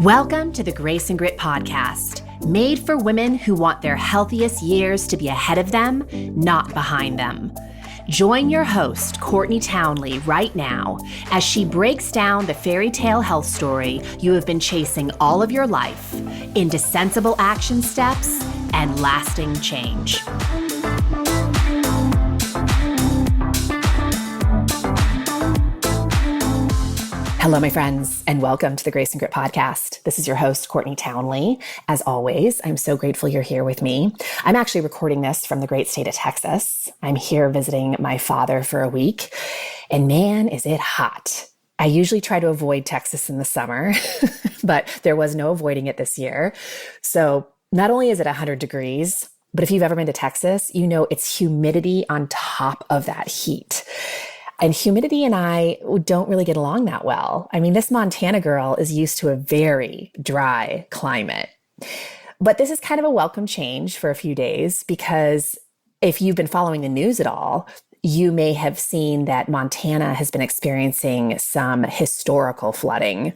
Welcome to the Grace and Grit podcast, made for women who want their healthiest years to be ahead of them, not behind them. Join your host, Courtney Townley, right now as she breaks down the fairy tale health story you have been chasing all of your life into sensible action steps and lasting change. Hello, my friends, and welcome to the Grace and Grit podcast. This is your host, Courtney Townley. As always, I'm so grateful you're here with me. I'm actually recording this from the great state of Texas. I'm here visiting my father for a week, and man, is it hot. I usually try to avoid Texas in the summer, but there was no avoiding it this year. So not only is it 100 degrees, but if you've ever been to Texas, you know it's humidity on top of that heat. And humidity and I don't really get along that well. I mean, this Montana girl is used to a very dry climate. But this is kind of a welcome change for a few days because if you've been following the news at all, you may have seen that Montana has been experiencing some historical flooding.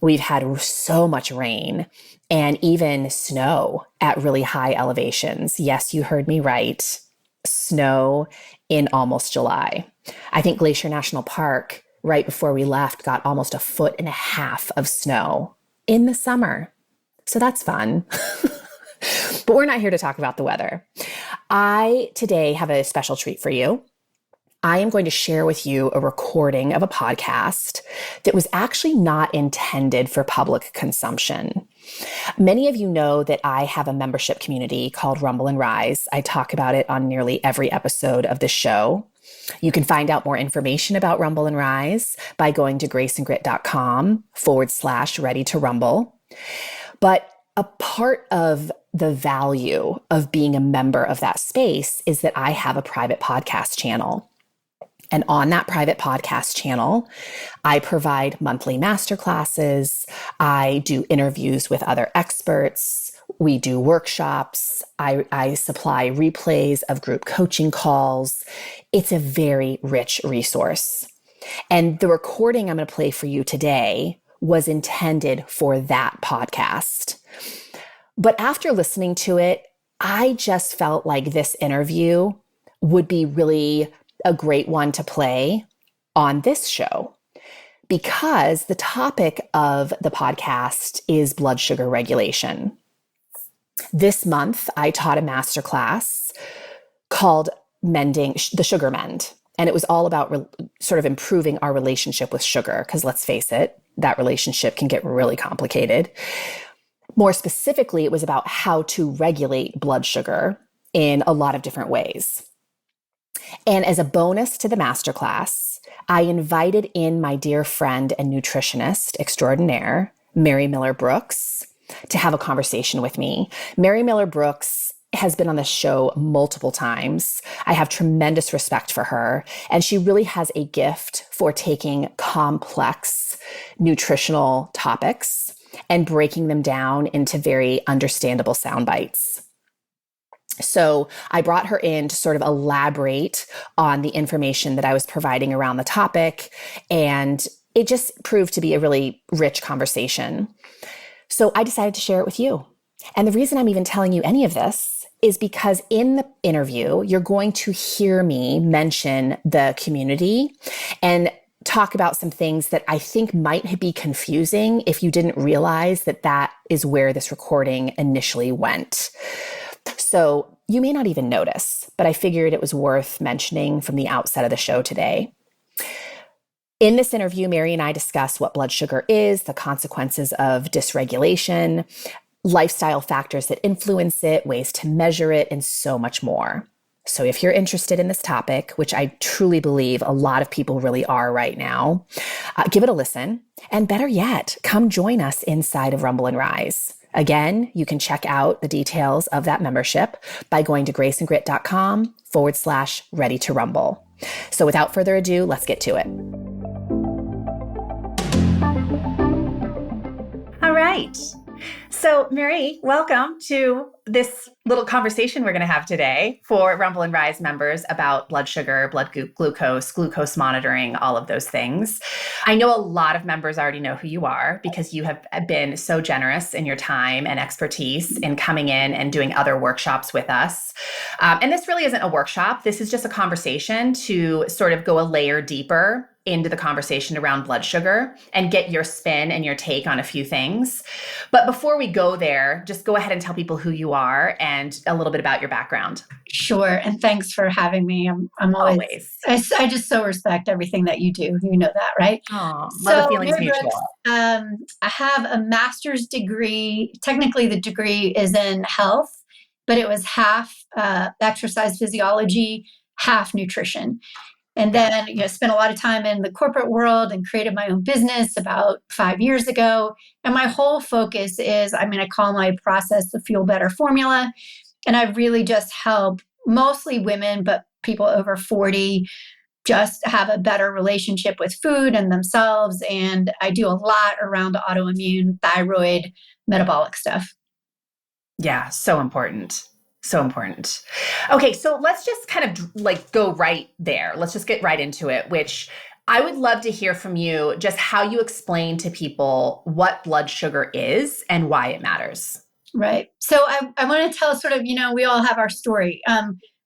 We've had so much rain and even snow at really high elevations. Yes, you heard me right. Snow in almost July. I think Glacier National Park, right before we left, got almost 1.5 feet of snow in the summer. So that's fun. But we're not here to talk about the weather. I today have a special treat for you. I am going to share with you a recording of a podcast that was actually not intended for public consumption. Many of you know that I have a membership community called Rumble and Rise. I talk about it on nearly every episode of the show. You can find out more information about Rumble and Rise by going to graceandgrit.com/ready to rumble. But a part of the value of being a member of that space is that I have a private podcast channel. And on that private podcast channel, I provide monthly masterclasses. I do interviews with other experts. We do workshops. I supply replays of group coaching calls. It's a very rich resource. And the recording I'm going to play for you today was intended for that podcast. But after listening to it, I just felt like this interview would be really a great one to play on this show because the topic of the podcast is blood sugar regulation. This month, I taught a masterclass called Mending the Sugar Mend. And it was all about sort of improving our relationship with sugar, because let's face it, that relationship can get really complicated. More specifically, it was about how to regulate blood sugar in a lot of different ways. And as a bonus to the masterclass, I invited in my dear friend and nutritionist extraordinaire, Mary Miller Brooks, to have a conversation with me. Mary Miller Brooks has been on the show multiple times. I have tremendous respect for her, and she really has a gift for taking complex nutritional topics and breaking them down into very understandable sound bites. So I brought her in to sort of elaborate on the information that I was providing around the topic, and it just proved to be a really rich conversation. So I decided to share it with you. And the reason I'm even telling you any of this is because in the interview, you're going to hear me mention the community and talk about some things that I think might be confusing if you didn't realize that that is where this recording initially went. So you may not even notice, but I figured it was worth mentioning from the outset of the show today. In this interview, Mary and I discuss what blood sugar is, the consequences of dysregulation, lifestyle factors that influence it, ways to measure it, and so much more. So if you're interested in this topic, which I truly believe a lot of people really are right now, give it a listen. And better yet, come join us inside of Rumble and Rise. Again, you can check out the details of that membership by going to graceandgrit.com/ready to rumble. So without further ado, let's get to it. All right. So Mary, welcome to this little conversation we're going to have today for Rumble and Rise members about blood sugar, glucose monitoring, all of those things. I know a lot of members already know who you are because you have been so generous in your time and expertise in coming in and doing other workshops with us. And this really isn't a workshop. This is just a conversation to sort of go a layer deeper into the conversation around blood sugar and get your spin and your take on a few things. But before we go there, just go ahead and tell people who you are and a little bit about your background. Sure. And thanks for having me. I'm Always. I just so respect everything that you do. You know that, right? Oh, love the So, feelings Mary Brooks, mutual. I have a master's degree. Technically, the degree is in health, but it was half exercise physiology, half nutrition. And then, spent a lot of time in the corporate world and created my own business about 5 years ago. And my whole focus is, I call my process the Fuel Better formula. And I really just help mostly women, but people over 40 just have a better relationship with food and themselves. And I do a lot around autoimmune, thyroid, metabolic stuff. Yeah, so important. So important. Okay, so let's just kind of like go right there. Let's just get right into it, which I would love to hear from you just how you explain to people what blood sugar is and why it matters. Right. So I want to tell sort of, we all have our story.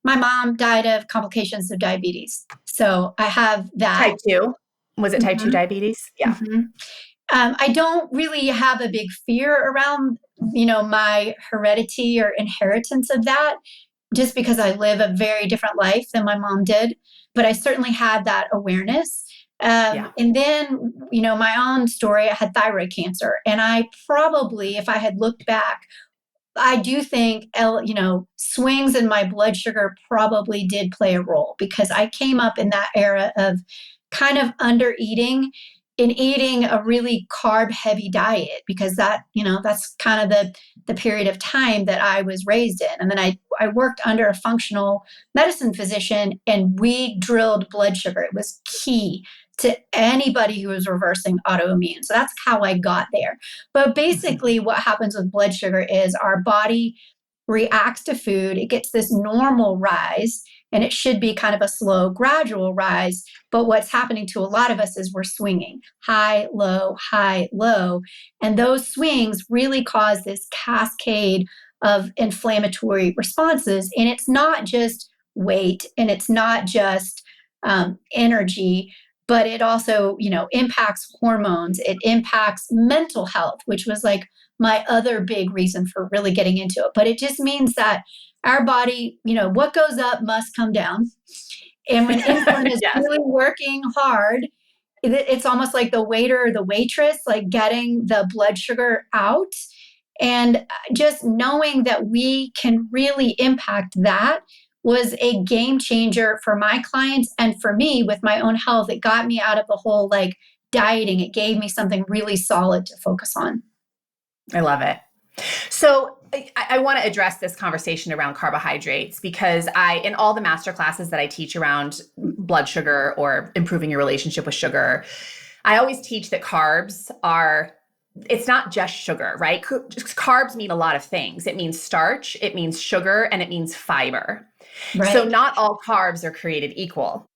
My mom died of complications of diabetes. So I have that. Type 2. Was it type 2 Mhm. diabetes? Yeah. Mhm. I don't really have a big fear around, my heredity or inheritance of that, just because I live a very different life than my mom did. But I certainly had that awareness. Yeah. And then, my own story, I had thyroid cancer. And I probably, if I had looked back, I do think, swings in my blood sugar probably did play a role because I came up in that era of kind of under eating and eating a really carb heavy diet because that's kind of the period of time that I was raised in. And then I worked under a functional medicine physician and we drilled blood sugar. It was key to anybody who was reversing autoimmune. So that's how I got there. But basically, what happens with blood sugar is our body reacts to food. It gets this normal rise, and it should be kind of a slow, gradual rise. But what's happening to a lot of us is we're swinging high, low, high, low. And those swings really cause this cascade of inflammatory responses. And it's not just weight and it's not just energy, but it also, impacts hormones. It impacts mental health, which was like my other big reason for really getting into it. But it just means that our body, what goes up must come down. And when insulin is Yes. really working hard, it's almost like the waiter or the waitress, like getting the blood sugar out. And just knowing that we can really impact that was a game changer for my clients and for me with my own health. It got me out of the whole like dieting. It gave me something really solid to focus on. I love it. So I want to address this conversation around carbohydrates because in all the master classes that I teach around blood sugar or improving your relationship with sugar, I always teach that it's not just sugar, right? Carbs mean a lot of things. It means starch, it means sugar, and it means fiber. Right. So not all carbs are created equal.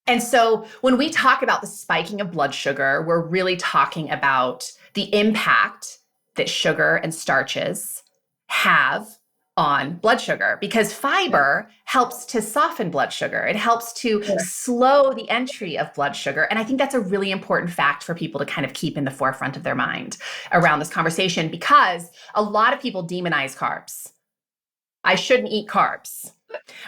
And so when we talk about the spiking of blood sugar, we're really talking about the impact that sugar and starches have on blood sugar because fiber helps to soften blood sugar. It helps to slow the entry of blood sugar. And I think that's a really important fact for people to kind of keep in the forefront of their mind around this conversation because a lot of people demonize carbs. I shouldn't eat carbs,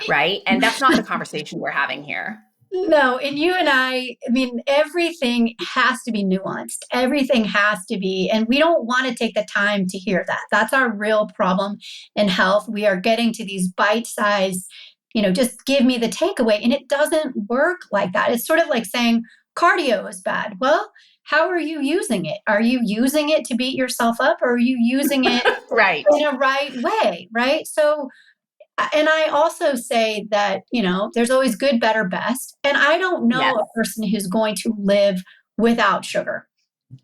right? And that's not the conversation we're having here. No, and you and I mean, everything has to be nuanced. Everything has to be, and we don't want to take the time to hear that. That's our real problem in health. We are getting to these bite-sized, just give me the takeaway. And it doesn't work like that. It's sort of like saying cardio is bad. Well, how are you using it? Are you using it to beat yourself up or are you using it Right. in a right way? Right. So and I also say that, there's always good, better, best. And I don't know Yes. a person who's going to live without sugar.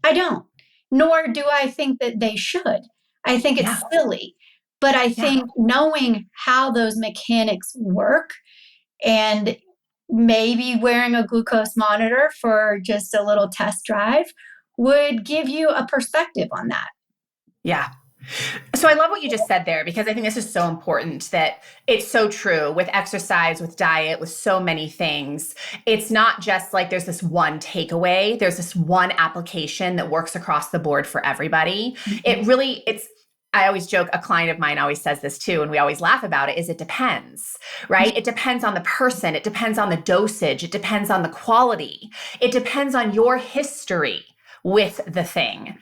I don't. Nor do I think that they should. I think it's Yeah. silly. But I Yeah. think knowing how those mechanics work and maybe wearing a glucose monitor for just a little test drive would give you a perspective on that. Yeah. So I love what you just said there, because I think this is so important, that it's so true with exercise, with diet, with so many things. It's not just like there's this one takeaway, there's this one application that works across the board for everybody. I always joke, a client of mine always says this too, and we always laugh about it, is it depends, right? It depends on the person. It depends on the dosage. It depends on the quality. It depends on your history with the thing.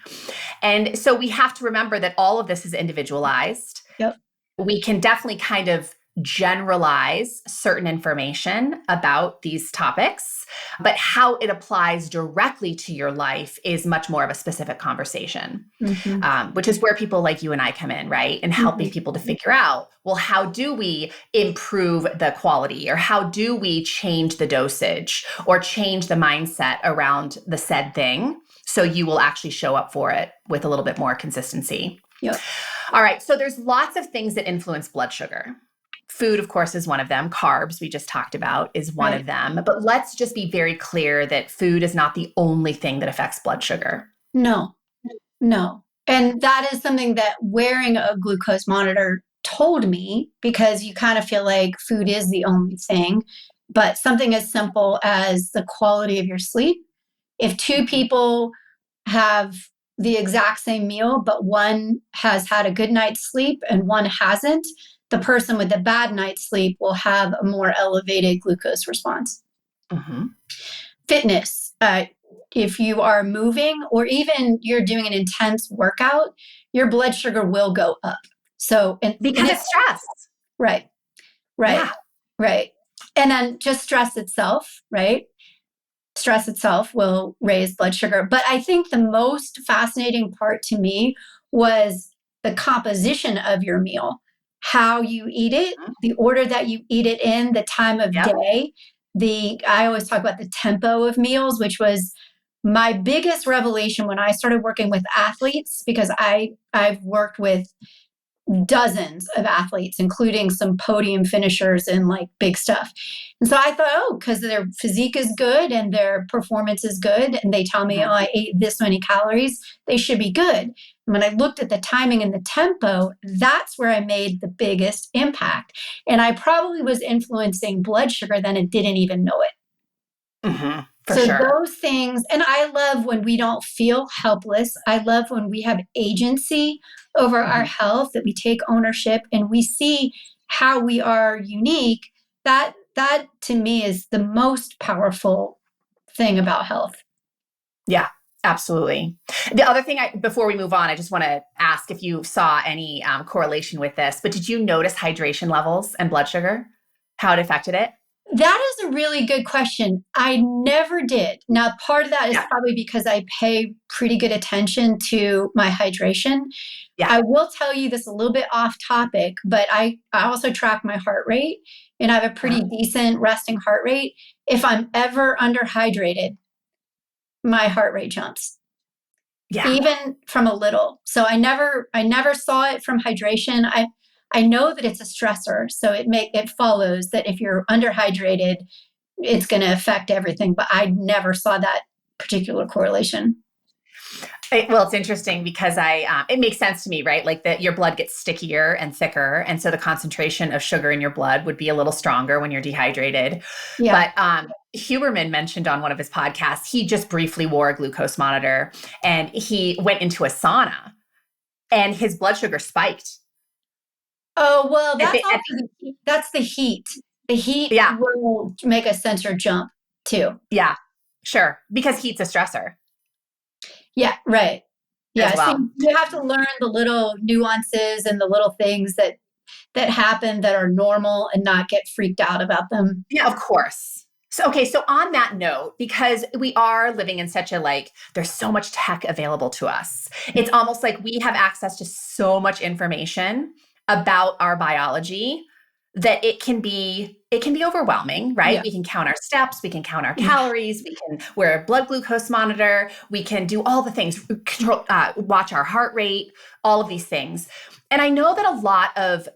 And so we have to remember that all of this is individualized. Yep. We can definitely kind of generalize certain information about these topics, but how it applies directly to your life is much more of a specific conversation, which is where people like you and I come in, right? And helping people to figure out, well, how do we improve the quality, or how do we change the dosage or change the mindset around the said thing, so you will actually show up for it with a little bit more consistency. Yep. All right. So there's lots of things that influence blood sugar. Food, of course, is one of them. Carbs, we just talked about, is one of them. But let's just be very clear that food is not the only thing that affects blood sugar. No. And that is something that wearing a glucose monitor told me, because you kind of feel like food is the only thing. But something as simple as the quality of your sleep. If two people have the exact same meal, but one has had a good night's sleep and one hasn't, the person with the bad night's sleep will have a more elevated glucose response. Fitness. If you are moving, or even you're doing an intense workout, your blood sugar will go up. So, because it's stress. Right. And then just stress itself, right? Stress itself will raise blood sugar. But I think the most fascinating part to me was the composition of your meal, how you eat it, the order that you eat it in, the time of day. I always talk about the tempo of meals, which was my biggest revelation when I started working with athletes, because I've worked with dozens of athletes, including some podium finishers and like big stuff. And so I thought, because their physique is good and their performance is good, and they tell me, I ate this many calories, they should be good. And when I looked at the timing and the tempo, that's where I made the biggest impact. And I probably was influencing blood sugar then and didn't even know it. So those things, and I love when we don't feel helpless. I love when we have agency over our health, that we take ownership and we see how we are unique. That to me is the most powerful thing about health. Yeah, absolutely. The other thing, before we move on, I just want to ask if you saw any correlation with this, but did you notice hydration levels and blood sugar, how it affected it? That is a really good question. I never did. Now, part of that is probably because I pay pretty good attention to my hydration. I will tell you this a little bit off topic, but I also track my heart rate, and I have a pretty decent resting heart rate. If I'm ever underhydrated, my heart rate jumps. Even from a little. So I never saw it from hydration. I know that it's a stressor, so it follows that if you're underhydrated, it's going to affect everything. But I never saw that particular correlation. Well, it's interesting because it makes sense to me, right? Like that your blood gets stickier and thicker. And so the concentration of sugar in your blood would be a little stronger when you're dehydrated. But Huberman mentioned on one of his podcasts, he just briefly wore a glucose monitor and he went into a sauna and his blood sugar spiked. Oh, well, that's the heat. The heat will make a sensor jump too. Yeah, sure. Because heat's a stressor. Yeah, right. Yeah, well. So you have to learn the little nuances and the little things that happen that are normal and not get freaked out about them. Yeah, of course. So on that note, because we are living in such there's so much tech available to us. It's almost like we have access to so much information about our biology that it can be overwhelming, right? Yeah. We can count our steps, we can count our calories, we can wear a blood glucose monitor, we can do all the things, control, watch our heart rate, all of these things. And I know that a lot of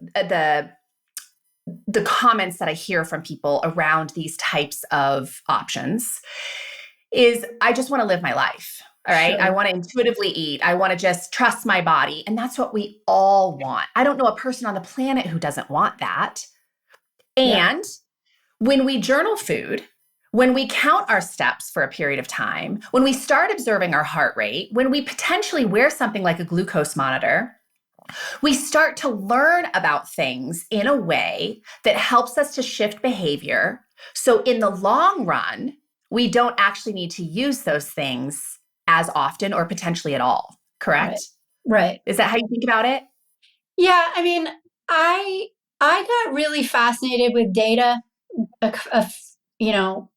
the comments that I hear from people around these types of options is, I just want to live my life. All right. I Sure. want to intuitively eat. I want to just trust my body. And that's what we all want. I don't know a person on the planet who doesn't want that. Yeah. And when we journal food, when we count our steps for a period of time, when we start observing our heart rate, when we potentially wear something like a glucose monitor, we start to learn about things in a way that helps us to shift behavior. So in the long run, we don't actually need to use those things as often or potentially at all. Correct? Right. Right. Is that how you think about it? Yeah. I mean, I I got really fascinated with data, you know,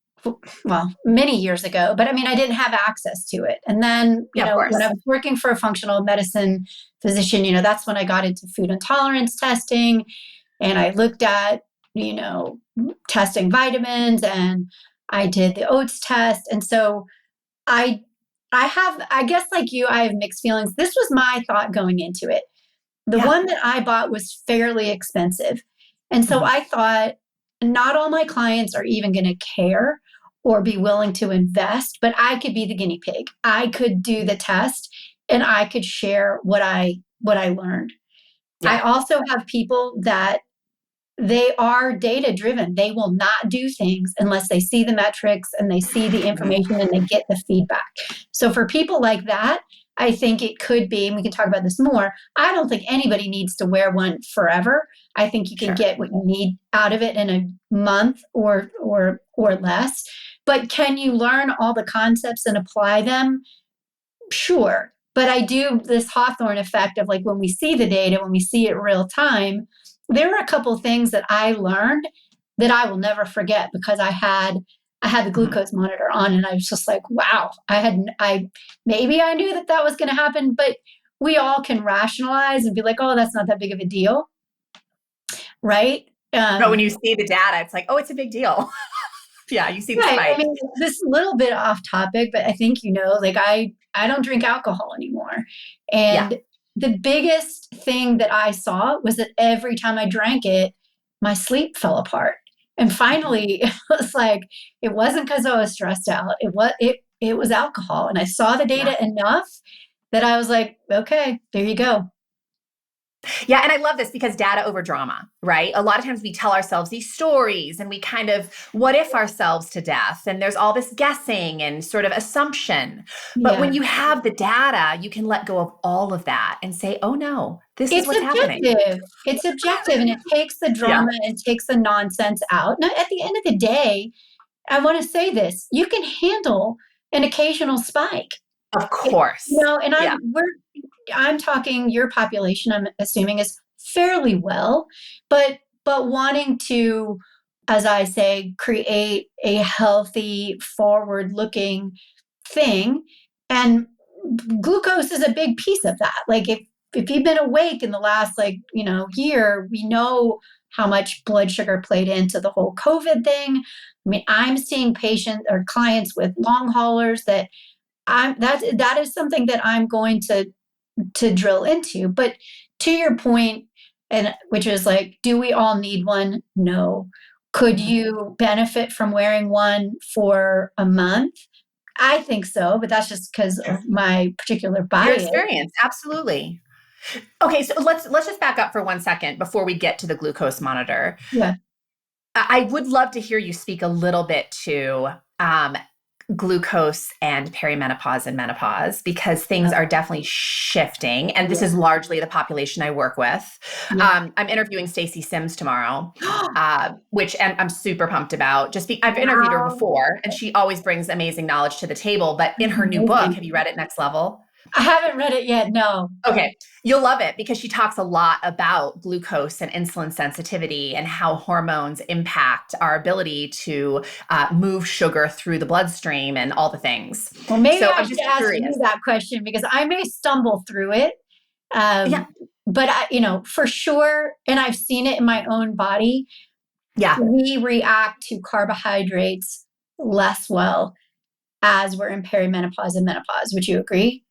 well, many years ago, but I mean, I didn't have access to it. And then, Yeah, of when I course. was working for a functional medicine physician, that's when I got into food intolerance testing, and I looked at, you know, testing vitamins, and I did the oats test. And so I I guess like you, I have mixed feelings. This was my thought going into it. The Yeah. one that I bought was fairly expensive. And so Mhm. I thought, not all my clients are even going to care or be willing to invest, but I could be the guinea pig. I could do the test and I could share what I learned. I Yeah. also have people that they are data driven. They will not do things unless they see the metrics and they see the information and they get the feedback. So for people like that, I think it could be, and we can talk about this more. I don't think anybody needs to wear one forever. I think you can Sure. get what you need out of it in a month or less. But can you learn all the concepts and apply them? Sure. But I do this Hawthorne effect of, like, when we see the data, when we see it real time, there were a couple things that I learned that I will never forget because I had the Mhm. glucose monitor on and I was just like, wow, I maybe I knew that that was going to happen, but we all can rationalize and be like, oh, that's not that big of a deal, right? But when you see the data, it's like, oh, it's a big deal. Yeah, you see the Right. I spike. mean, this is a little bit off topic, but I think like I don't drink alcohol anymore. Yeah. And the biggest thing that I saw was that every time I drank it, my sleep fell apart. And Mhm. finally, it was like it wasn't because I was stressed out. It was alcohol. And I saw the Yeah. data enough that I was like, okay, there you go. Yeah. And I love this because data over drama, right? A lot of times we tell ourselves these stories and we kind of what if ourselves to death. And there's all this guessing and sort of assumption. But when Yeah. you have the data, you can let go of all of that and say, oh no, this is It's what's happening. objective. It's objective and it takes the Yeah. drama and takes the nonsense out. Now, at the end of the day, I want to say this, you can handle an occasional spike. Of course. And Yeah. I'm talking your population, I'm assuming is fairly well, but wanting to, as I say, create a healthy, forward-looking thing. And glucose is a big piece of that. Like if you've been awake in the last year, we know how much blood sugar played into the whole COVID thing. I mean, I'm seeing patients or clients with long haulers that is something that I'm going to drill into. But to your point, and which is like, do we all need one? No. Could Mhm. you benefit from wearing one for a month? I think so, but that's just because Sure. of my particular Your bias. experience. Absolutely. Okay, so let's just back up for 1 second before we get to the glucose monitor. Yeah, I would love to hear you speak a little bit to glucose and perimenopause and menopause because things yeah, are definitely shifting, and this yeah, is largely the population I work with. yeah. I'm interviewing Stacey Sims tomorrow, which I'm super pumped about. I've interviewed her Wow, before, and she always brings amazing knowledge to the table. But in that's her new book, amazing. have you read it, Next Level? I haven't read it yet. No. Okay, you'll love it because she talks a lot about glucose and insulin sensitivity and how hormones impact our ability to move sugar through the bloodstream and all the things. Well, maybe So I I'm should just ask curious. you that question because I may stumble through it. Yeah, Um, but for sure, and I've seen it in my own body, Yeah. we react to carbohydrates less well as we're in perimenopause and menopause. Would you agree?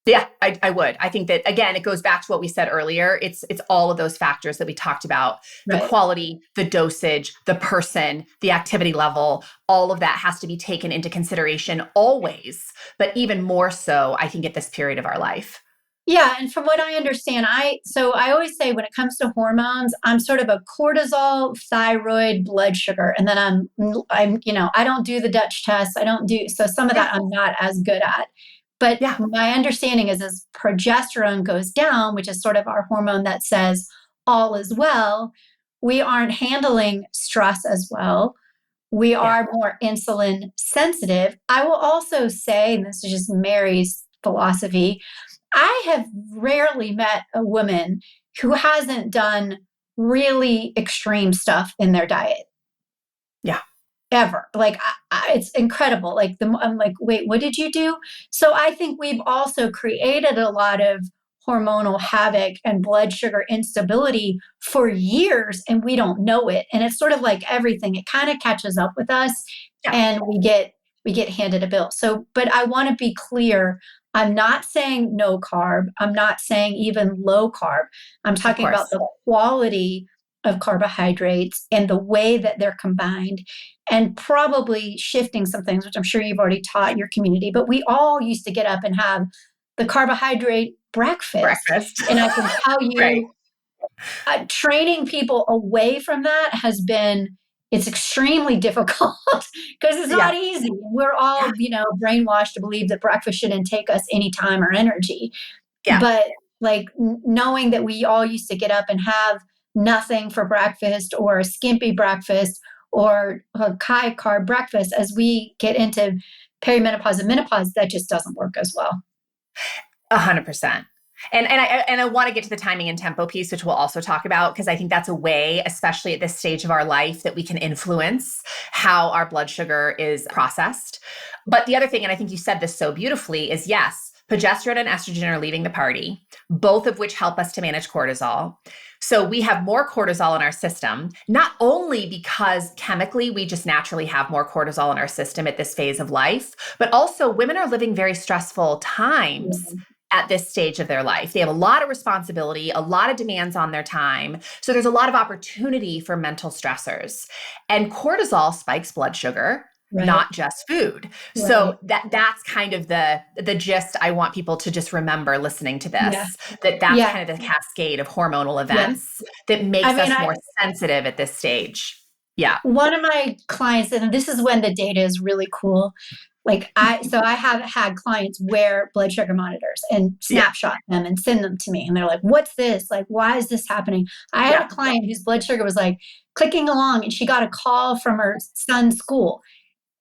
Yeah, I would. I think that, again, it goes back to what we said earlier. It's all of those factors that we talked about, the Right. quality, the dosage, the person, the activity level, all of that has to be taken into consideration always, but even more so, I think, at this period of our life. Yeah, and from what I understand, I always say when it comes to hormones, I'm sort of a cortisol, thyroid, blood sugar, and then I don't do the Dutch test. I don't do so some of Yeah. that I'm not as good at. But Yeah. my understanding is as progesterone goes down, which is sort of our hormone that says all is well, we aren't handling stress as well. We Yeah. are more insulin sensitive. I will also say, and this is just Mary's philosophy, I have rarely met a woman who hasn't done really extreme stuff in their diet Yeah. ever. Like it's incredible. I'm like, wait, what did you do? So I think we've also created a lot of hormonal havoc and blood sugar instability for years, and we don't know it. And it's sort of like everything; it kind of catches up with us, Yeah. and we get handed a bill. So, but I want to be clear. I'm not saying no carb. I'm not saying even low carb. I'm Of talking about course. the quality of carbohydrates and the way that they're combined and probably shifting some things, which I'm sure you've already taught your community. But we all used to get up and have the carbohydrate breakfast. Breakfast. And I can tell Right. you, training people away from that it's extremely difficult because it's not Yeah. easy. We're all, brainwashed to believe that breakfast shouldn't take us any time or energy. Yeah. But like knowing that we all used to get up and have nothing for breakfast or a skimpy breakfast or a high carb breakfast as we get into perimenopause and menopause, that just doesn't work as well. 100%. And I want to get to the timing and tempo piece, which we'll also talk about, because I think that's a way, especially at this stage of our life, that we can influence how our blood sugar is processed. But the other thing, and I think you said this so beautifully, is yes, progesterone and estrogen are leaving the party, both of which help us to manage cortisol. So we have more cortisol in our system, not only because chemically we just naturally have more cortisol in our system at this phase of life, but also women are living very stressful times at this stage of their life. They have a lot of responsibility, a lot of demands on their time. So there's a lot of opportunity for mental stressors. And cortisol spikes blood sugar, Right. not just food. Right. So that's kind of the gist I want people to just remember listening to this, that's kind of the cascade of hormonal events that makes us more sensitive at this stage. Yeah. One of my clients, and this is when the data is really cool. I have had clients wear blood sugar monitors and snapshot them and send them to me. And they're like, what's this? Like, why is this happening? I had a client whose blood sugar was like clicking along and she got a call from her son's school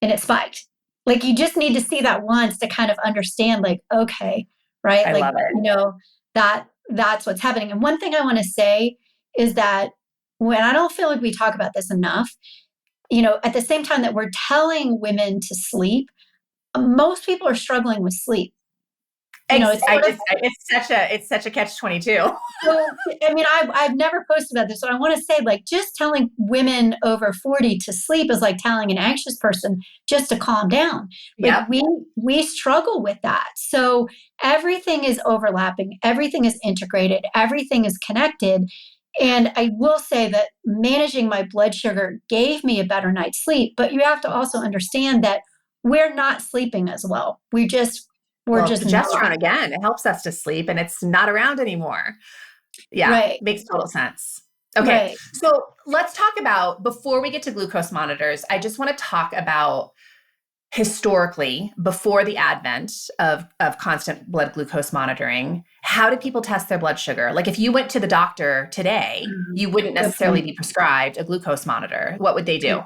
and it spiked. Like, you just need to see that once to kind of understand, like, okay, right? I love it. That's what's happening. And one thing I want to say is that when I don't feel like we talk about this enough, at the same time that we're telling women to sleep, most people are struggling with sleep. It's such a catch-22. So, I mean, I've never posted about this, so I want to say, like, just telling women over 40 to sleep is like telling an anxious person just to calm down. Like, we struggle with that. So everything is overlapping, everything is integrated, everything is connected. And I will say that managing my blood sugar gave me a better night's sleep, but you have to also understand that we're not sleeping as well. We're just progesterone, not. again, it helps us to sleep and it's not around anymore. Yeah, Right. makes total sense. Okay, Right. so let's talk about, before we get to glucose monitors, I just want to talk about historically, before the advent of constant blood glucose monitoring, how did people test their blood sugar? Like, if you went to the doctor today, you wouldn't necessarily be prescribed a glucose monitor. What would they do?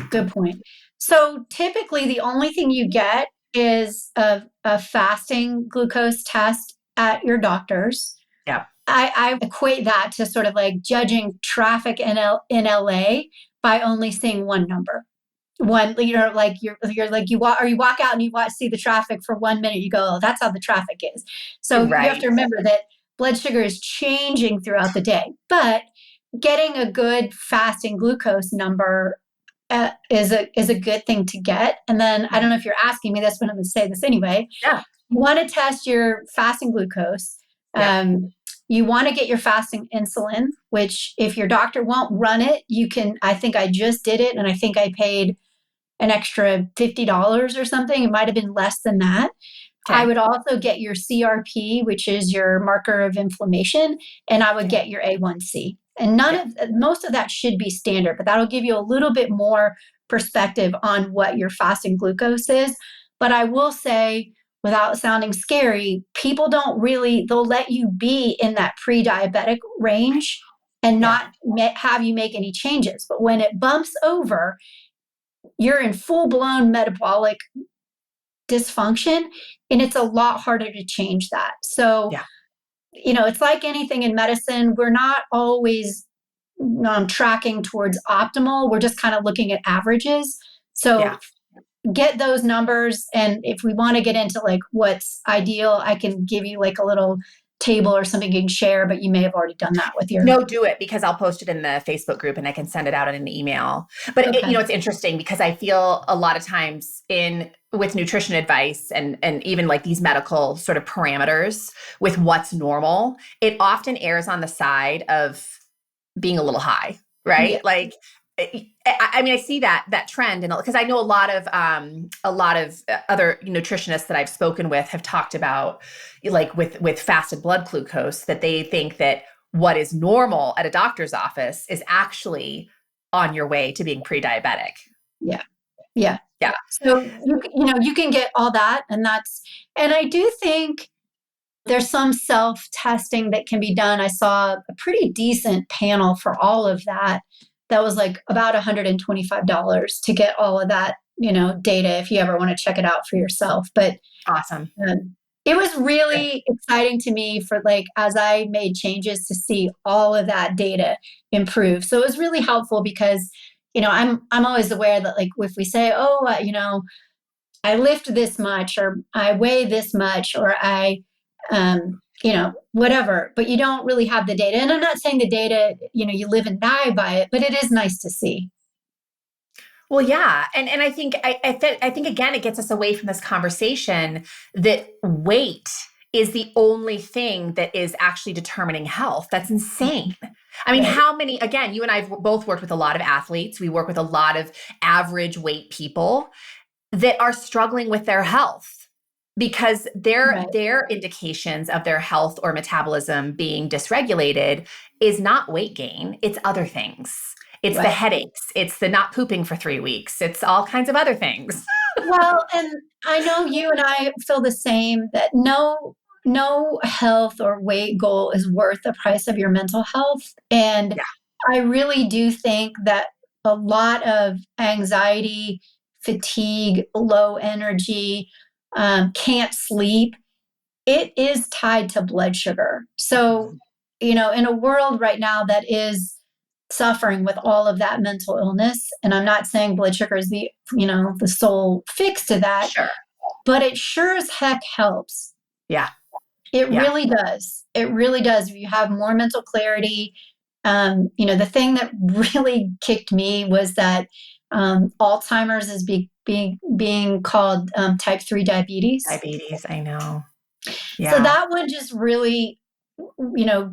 Good point. So typically the only thing you get is a fasting glucose test at your doctor's. Yeah. I equate that to sort of like judging traffic in LA by only seeing one number. One, like you walk out and you see the traffic for 1 minute, you go, oh, that's how the traffic is. So you have to remember that blood sugar is changing throughout the day. But getting a good fasting glucose number is a good thing to get. And then I don't know if you're asking me this, but I'm going to say this anyway. Yeah. You want to test your fasting glucose. Yep. You want to get your fasting insulin, which if your doctor won't run it, you can. I think I just did it, and I think I paid an extra $50 or something. It might have been less than that. I Okay. would also get your CRP, which is your marker of inflammation, and I would Yeah. get your A1C. And Yeah. most of that should be standard, but that'll give you a little bit more perspective on what your fasting glucose is. But I will say, without sounding scary, people don't really, they'll let you be in that pre-diabetic range and Yeah. not have you make any changes. But when it bumps over, you're in full blown metabolic dysfunction, and it's a lot harder to change that. So, Yeah. it's like anything in medicine. We're not always tracking towards optimal. We're just kind of looking at averages. So Yeah. get those numbers. And if we want to get into like what's ideal, I can give you like a little table or something you can share, but you may have already done that with your. No, do it, because I'll post it in the Facebook group and I can send it out in an email. But Okay. it's interesting because I feel a lot of times with nutrition advice and even like these medical sort of parameters with what's normal, it often errs on the side of being a little high, right? Yeah. Like, I mean, I see that trend, and because I know a lot of other nutritionists that I've spoken with have talked about, like with fasted blood glucose, that they think that what is normal at a doctor's office is actually on your way to being pre-diabetic. Yeah. Yeah. Yeah. So you can get all that, and I do think there's some self testing that can be done. I saw a pretty decent panel for all of that. That was like about $125 to get all of that, data if you ever want to check it out for yourself. But Awesome. it was really exciting to me for like as I made changes to see all of that data improve. So it was really helpful because I'm always aware that like if we say, oh, I lift this much or I weigh this much or I whatever, but you don't really have the data. And I'm not saying the data, you live and die by it, but it is nice to see. Well, yeah, and I think I think again it gets us away from this conversation that weight is the only thing that is actually determining health. That's insane. I mean, Right. how many? Again, you and I have both worked with a lot of athletes. We work with a lot of average weight people that are struggling with their health because Right. their indications of their health or metabolism being dysregulated is not weight gain, it's other things. It's the Right. headaches, it's the not pooping for 3 weeks, it's all kinds of other things. Well, and I know you and I feel the same that no health or weight goal is worth the price of your mental health. And Yeah. I really do think that a lot of anxiety, fatigue, low energy, can't sleep, it is tied to blood sugar. So, in a world right now that is suffering with all of that mental illness, and I'm not saying blood sugar is the sole fix to that, Sure. but it sure as heck helps. Yeah. It Yeah. really does. It really does. If you have more mental clarity, the thing that really kicked me was that Alzheimer's is being called type 3 diabetes. Diabetes, I know. So Yeah. that one just really,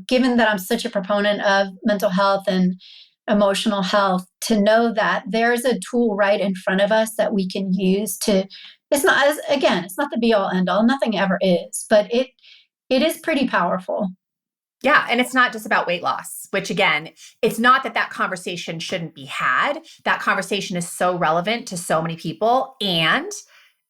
given that I'm such a proponent of mental health and emotional health, to know that there's a tool right in front of us that we can use it's not, again, it's not the be all end all, nothing ever is, but it is pretty powerful. Yeah. And it's not just about weight loss, which again, it's not that conversation shouldn't be had. That conversation is so relevant to so many people. And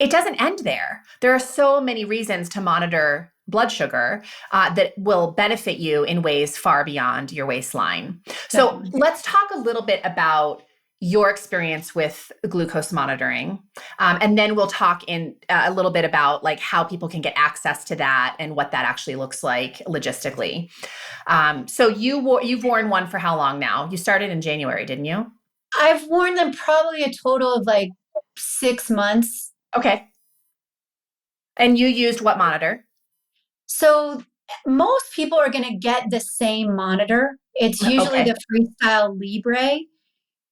it doesn't end there. There are so many reasons to monitor blood sugar that will benefit you in ways far beyond your waistline. So Definitely. let's talk a little bit about your experience with glucose monitoring. And then we'll talk in a little bit about like how people can get access to that and what that actually looks like logistically. So you've worn one for how long now? You started in January, didn't you? I've worn them probably a total of like 6 months. Okay. And you used what monitor? So most people are going to get the same monitor. It's usually Okay. the Freestyle Libre.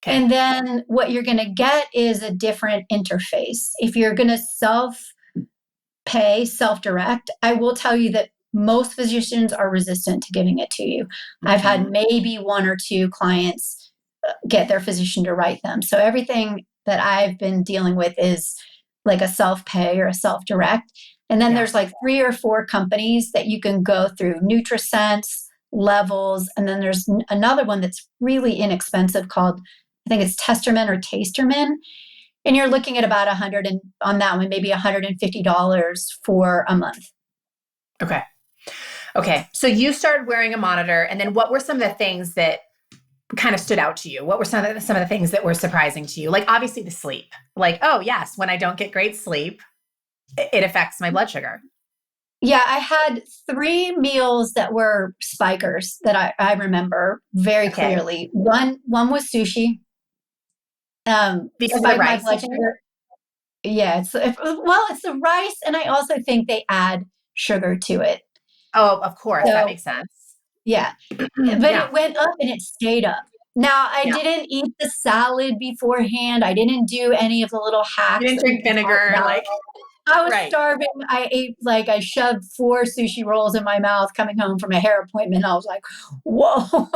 Okay. And then what you're going to get is a different interface. If you're going to self-pay, self-direct, I will tell you that most physicians are resistant to giving it to you. I've had maybe one or two clients get their physician to write them. So everything that I've been dealing with is like a self-pay or a self-direct. And then Yeah. there's like 3 or 4 companies that you can go through: Nutrisense, Levels, and then there's another one that's really inexpensive called, I think it's Testerman or Tasterman. And you're looking at about 100 and on that one, maybe $150 for a month. Okay. Okay. So you started wearing a monitor, and then what were some of the things that kind of stood out to you? What were some of the things that were surprising to you? Like obviously the sleep. Like, oh yes, when I don't get great sleep, it affects my blood sugar. Yeah, I had 3 meals that were spikers that I remember very Okay. clearly. One was sushi. Because of the Spiked my rice, you blood think? sugar. Yeah, it's the rice, and I also think they add sugar to it. Oh, of course. That So makes sense. yeah, but Yeah. it went up and it stayed up. Now, I Yeah. didn't eat the salad beforehand. I didn't do any of the little You hacks didn't that we drink can talk vinegar, about. like, I was right. starving. I ate, like, I shoved 4 sushi rolls in my mouth coming home from a hair appointment. I was like, whoa,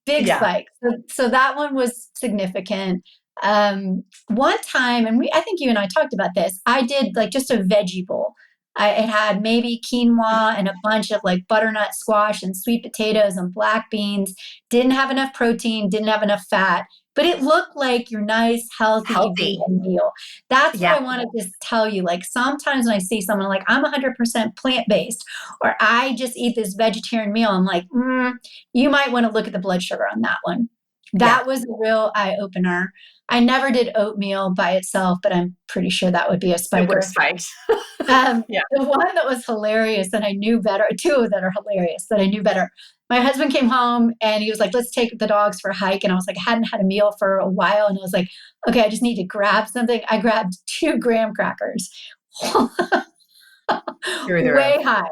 big Yeah. spike. So that one was significant. One time, and I think you and I talked about this, I did like just a veggie bowl. It had maybe quinoa and a bunch of like butternut squash and sweet potatoes and black beans. Didn't have enough protein, didn't have enough fat, but it looked like your nice, healthy Healthy. vegan meal. That's what Yeah. I want to just tell you. Like sometimes when I see someone like, I'm 100% plant based, or I just eat this vegetarian meal, I'm like, you might want to look at the blood sugar on that one. Yeah. That was a real eye opener. I never did oatmeal by itself, but I'm pretty sure that would be a It would have spiker. spiked. Yeah. The one that was hilarious and I knew better, 2 that are hilarious that I knew better. My husband came home and he was like, let's take the dogs for a hike. And I was like, I hadn't had a meal for a while. And I was like, okay, I just need to grab something. I grabbed 2 graham crackers, Through the roof. way high,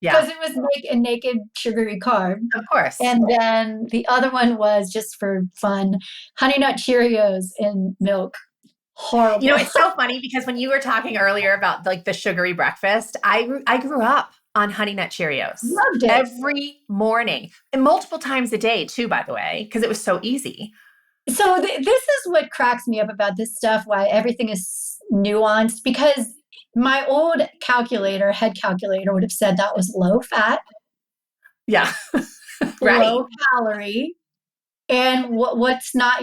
Yeah. because it was a naked sugary carb. Of course. And then the other one was just for fun, Honey Nut Cheerios in milk. You know, Horrible. it's so funny because when you were talking earlier about like the sugary breakfast, I grew up on Honey Nut Cheerios Loved it. every morning and multiple times a day too, by the way, because it was so easy. So this is what cracks me up about this stuff, why everything is nuanced, because my old head calculator would have said that was low fat, Yeah. Right. low calorie, and what's not,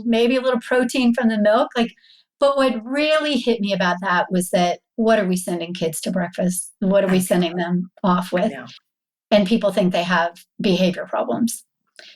maybe a little protein from the milk. Like, but what really hit me about that was that what are we sending kids to breakfast? What are we I know. sending them off I with? know. And people think they have behavior problems.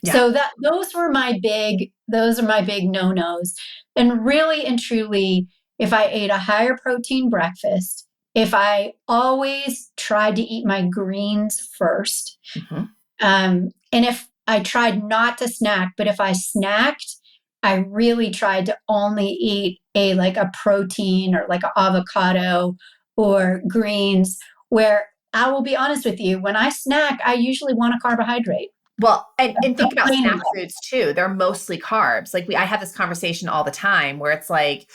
Yeah. So those are my big no-nos. And really and truly, if I ate a higher protein breakfast, if I always tried to eat my greens first, Mhm. and if I tried not to snack, but if I snacked, I really tried to only eat like a protein or like an avocado or greens, where I will be honest with you, when I snack, I usually want a carbohydrate. Well, and think about Complaining snack about it. foods too. They're mostly carbs. Like I have this conversation all the time where it's like,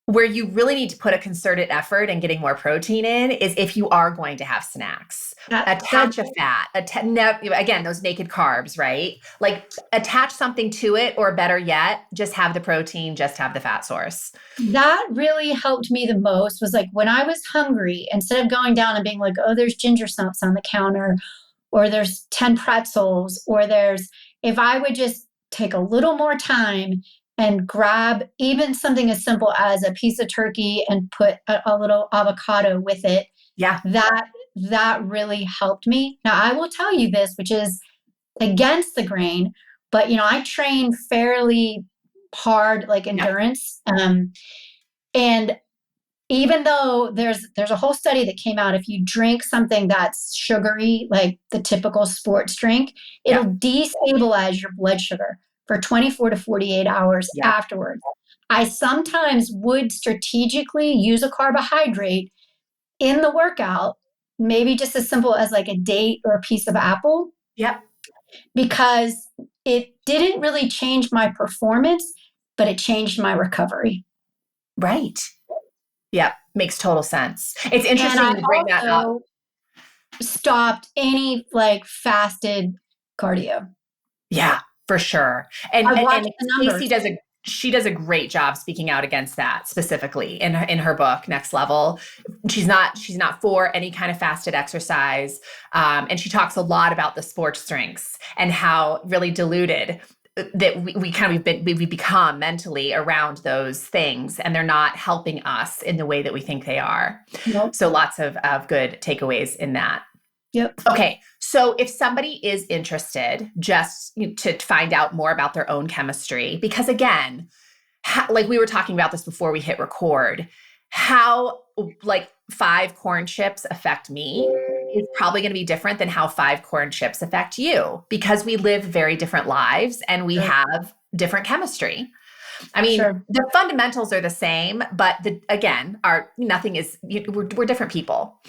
where you really need to put a concerted effort in getting more protein in is if you are going to have snacks. That Attach a fat, again, those naked carbs, right? Like attach something to it, or better yet, just have the protein, just have the fat source. that really helped me the most was like when I was hungry, instead of going down and being like, oh, there's ginger snaps on the counter, or there's 10 pretzels, or if I would just take a little more time and grab even something as simple as a piece of turkey and put a little avocado with it, Yeah. that really helped me. Now, I will tell you this, which is against the grain, but I train fairly hard, like Yeah. endurance. And even though there's a whole study that came out, if you drink something that's sugary, like the typical sports drink, it'll Yeah. destabilize your blood sugar for 24 to 48 hours Yeah. afterwards. I sometimes would strategically use a carbohydrate in the workout maybe just as simple as like a date or a piece of apple, Yep. because it didn't really change my performance, but it changed my recovery. Right. Yep. Makes total sense. It's And I interesting you bring that up. also stopped any like fasted cardio. Yeah, for sure. I And watched the Casey numbers. does a great job speaking out against that specifically in her book Next Level. She's not for any kind of fasted exercise, and she talks a lot about the sports drinks and how really diluted that we become mentally around those things, and they're not helping us in the way that we think they are. Nope. So lots of good takeaways in that. Yep. Okay, so if somebody is interested just to find out more about their own chemistry, because again, like we were talking about this before we hit record, how like 5 corn chips affect me is probably going to be different than how 5 corn chips affect you, because we live very different lives and we Sure. have different chemistry. I mean, Sure. the fundamentals are the same, but again, we're different people.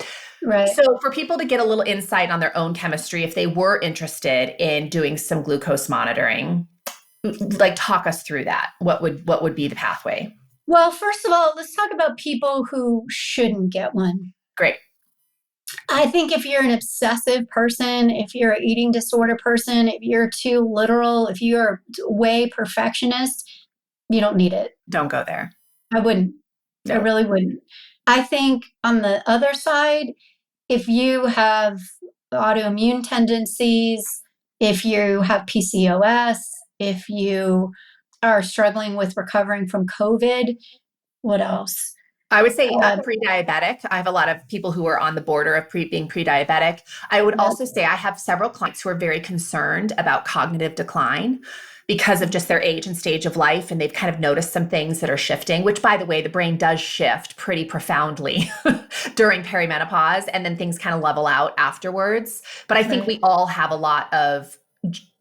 Right. So for people to get a little insight on their own chemistry, if they were interested in doing some glucose monitoring, like talk us through that. What would be the pathway? Well, first of all, let's talk about people who shouldn't get one. Great. I think if you're an obsessive person, if you're an eating disorder person, if you're too literal, if you're way perfectionist, you don't need it. Don't go there. I wouldn't. I No. really wouldn't. I think on the other side, if you have autoimmune tendencies, if you have PCOS, if you are struggling with recovering from COVID, what else? I would say Uh, pre-diabetic. I have a lot of people who are on the border of being pre-diabetic. I would yeah, also say I have several clients who are very concerned about cognitive decline because of just their age and stage of life. And they've kind of noticed some things that are shifting, which, by the way, the brain does shift pretty profoundly during perimenopause. And then things kind of level out afterwards. But I think right. we all have a lot of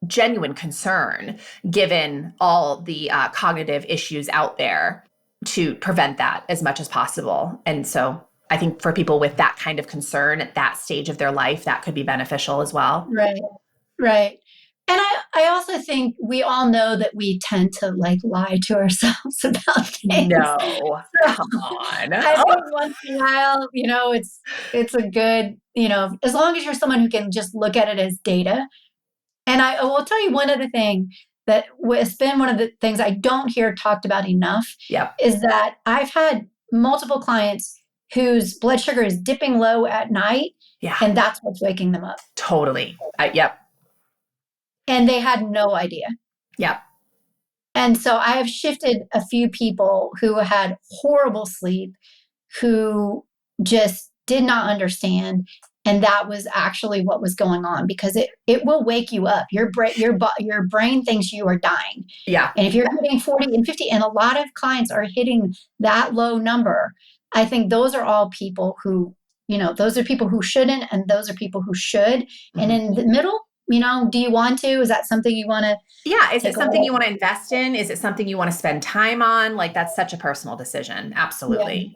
genuine concern given all the cognitive issues out there to prevent that as much as possible. And so I think for people with that kind of concern at that stage of their life, that could be beneficial as well. Right. Right. And I also think we all know that we tend to like lie to ourselves about things. No, So come on. I think once in a while, it's a good, as long as you're someone who can just look at it as data. And I will tell you one other thing that has been one of the things I don't hear talked about enough Yep. is that I've had multiple clients whose blood sugar is dipping low at night, Yeah, and that's what's waking them up. totally. Yep. And they had no idea. Yep. And so I have shifted a few people who had horrible sleep, who just did not understand. And that was actually what was going on, because it will wake you up. Your brain thinks you are dying. Yeah. And if you're hitting 40 and 50, and a lot of clients are hitting that low number, I think those are all people who, those are people who shouldn't, and those are people who should. Mm-hmm. And in the middle, do you want to? Is that something you want to? Yeah. Is it take something away? you want to invest in? Is it something you want to spend time on? Like that's such a personal decision. Absolutely.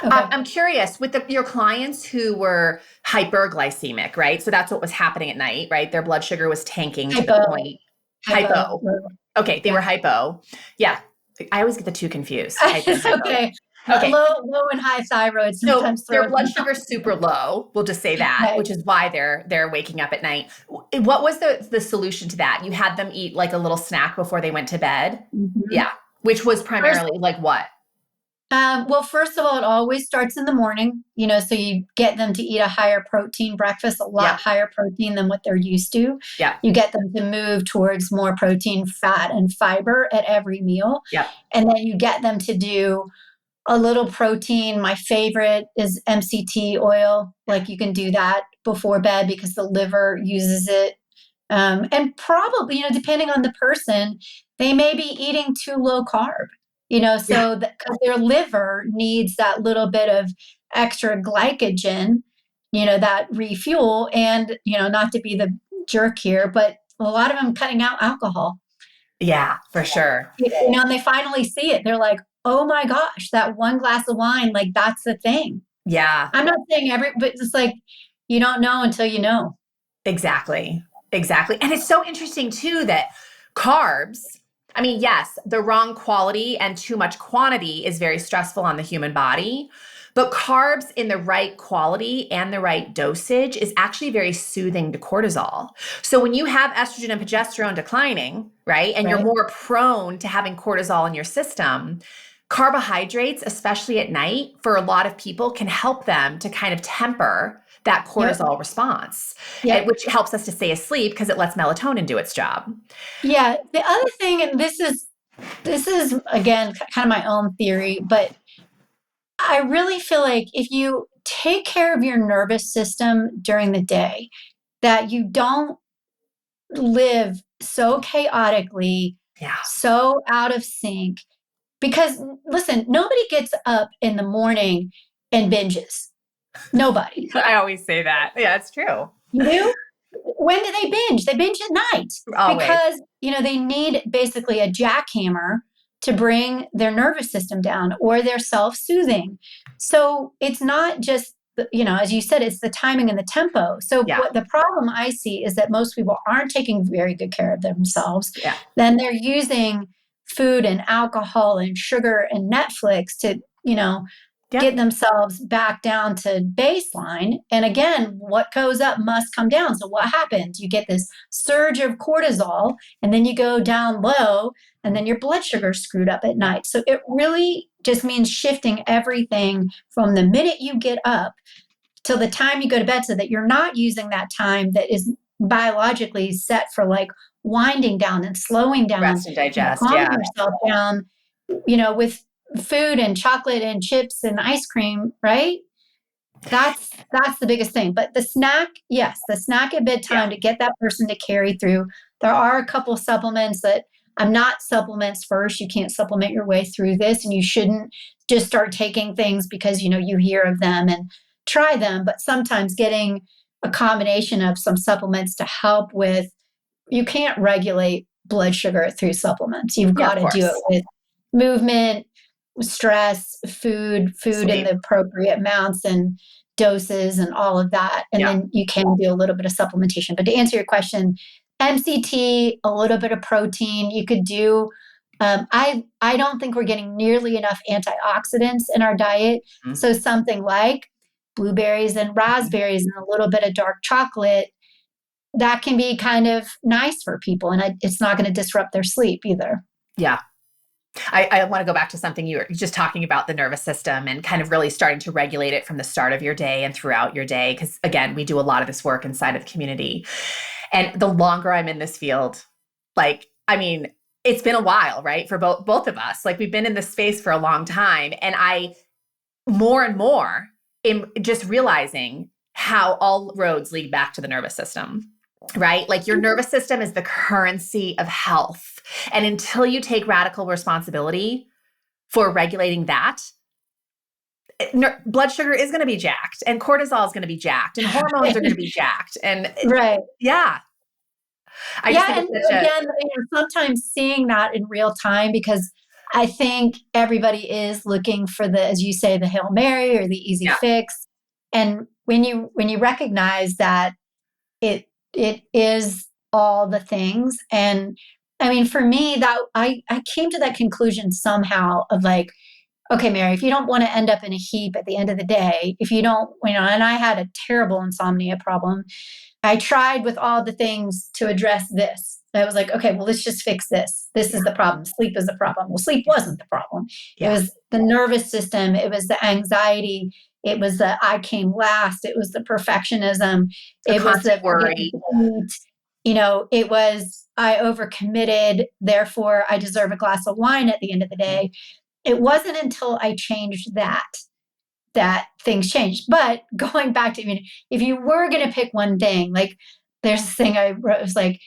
Okay. I'm curious with your clients who were hyperglycemic, right? So that's what was happening at night, right? Their blood sugar was tanking to the point. Hypo. Okay, they were hypo. Yeah. I always get the two confused. Hypo and It's hypo. okay. Okay. Low and high thyroid So sometimes their throws blood me off. sugar is super low. We'll just say that, Right. which is why they're waking up at night. What was the solution to that? You had them eat like a little snack before they went to bed? Mhm. Yeah. Which was primarily like what? Well, first of all, it always starts in the morning, so you get them to eat a higher protein breakfast, a lot Yep. higher protein than what they're used to. Yep. You get them to move towards more protein, fat, and fiber at every meal. Yep. And then you get them to do a little protein. My favorite is MCT oil. Like you can do that before bed because the liver uses it. And probably, depending on the person, they may be eating too low carb, Yeah. so because their liver needs that little bit of extra glycogen, that refuel. And, not to be the jerk here, but a lot of them cutting out alcohol. Yeah, for sure. And they finally see it. They're like, oh my gosh, that one glass of wine, like that's the thing. Yeah, I'm not saying but it's like, you don't know until you know. exactly. Exactly. And it's so interesting too that carbs, I mean, yes, the wrong quality and too much quantity is very stressful on the human body, but carbs in the right quality and the right dosage is actually very soothing to cortisol. So when you have estrogen and progesterone declining, right, and you're Right. more prone to having cortisol in your system, carbohydrates, especially at night, for a lot of people can help them to kind of temper that Yep. cortisol response, Yep. which helps us to stay asleep because it lets melatonin do its job. Yeah. The other thing, and this is again kind of my own theory, but I really feel like if you take care of your nervous system during the day, that you don't live so chaotically, Yeah. so out of sync. Because listen, nobody gets up in the morning and binges. Nobody. I always say that. Yeah, it's true. You do? When do they binge? They binge at night Always. because, they need basically a jackhammer to bring their nervous system down, or they're self-soothing. So it's not just, as you said, it's the timing and the tempo. So Yeah. what the problem I see is that most people aren't taking very good care of themselves. Yeah. Then they're using food and alcohol and sugar and Netflix to, Yeah. get themselves back down to baseline. And again, what goes up must come down. So what happens? You get this surge of cortisol, and then you go down low, and then your blood sugar is screwed up at night. So it really just means shifting everything from the minute you get up till the time you go to bed, so that you're not using that time that is biologically set for like winding down and slowing down Rest and and digest. calming Yeah. yourself down, with food and chocolate and chips and ice cream, right? That's the biggest thing. But the snack, yes, the snack at Yeah. bedtime to get that person to carry through. There are a couple supplements that I'm not supplements first. You can't supplement your way through this, and you shouldn't just start taking things because you hear of them and try them. But sometimes getting a combination of some supplements to help with, you can't regulate blood sugar through supplements. You've Yeah, got of to do it course. with movement, stress, food in Sleep. the appropriate amounts and doses and all of that. And Yeah. then you can do a little bit of supplementation. But to answer your question, MCT, a little bit of protein, you could do. I don't think we're getting nearly enough antioxidants in our diet. Mhm. So something like blueberries and raspberries and a little bit of dark chocolate, that can be kind of nice for people, and it's not going to disrupt their sleep either. Yeah. I want to go back to something you were just talking about, the nervous system and kind of really starting to regulate it from the start of your day and throughout your day. Because again, we do a lot of this work inside of the community. And the longer I'm in this field, like, I mean, it's been a while, right? For both of us. Like we've been in this space for a long time. And I more and more am just realizing how all roads lead back to the nervous system, right? Like your nervous system is the currency of health. And until you take radical responsibility for regulating that, blood sugar is going to be jacked and cortisol is going to be jacked and hormones are going to be jacked. And Right. yeah, I just Yeah, think and it's such a, again, sometimes seeing that in real time, because I think everybody is looking for the, as you say, the Hail Mary or the easy yeah, fix. And when you recognize that it is all the things, and I mean, for me, that I came to that conclusion somehow of like, okay, Mary, if you don't want to end up in a heap at the end of the day, if you don't, and I had a terrible insomnia problem. I tried with all the things to address this. I was like, okay, well, let's just fix this. This yeah, is the problem. Sleep is the problem. Well, sleep wasn't the problem. It yeah. was the nervous system. It was the anxiety. It was the I came last. It was the perfectionism. A It was constant the forgetting worry. to eat. It was I overcommitted. Therefore, I deserve a glass of wine at the end of the day. It wasn't until I changed that things changed. But going back to, if you were going to pick one thing, like there's this thing I wrote, it was like,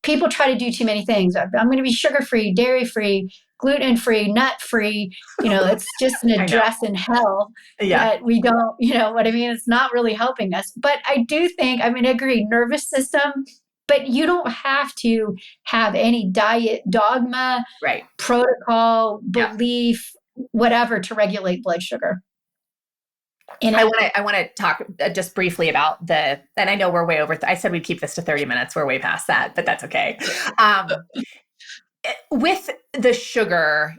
people try to do too many things. I'm going to be sugar free, dairy free, gluten free, nut free. It's just an I know. address in hell Yeah, that we don't, what I mean? It's not really helping us. But I do think, I agree, nervous system, but you don't have to have any diet dogma, right. protocol, Yeah. belief, whatever to regulate blood sugar. in I it. want to talk just briefly about and I know we're way over. I said we'd keep this to 30 minutes. We're way past that, but that's okay. With the sugar,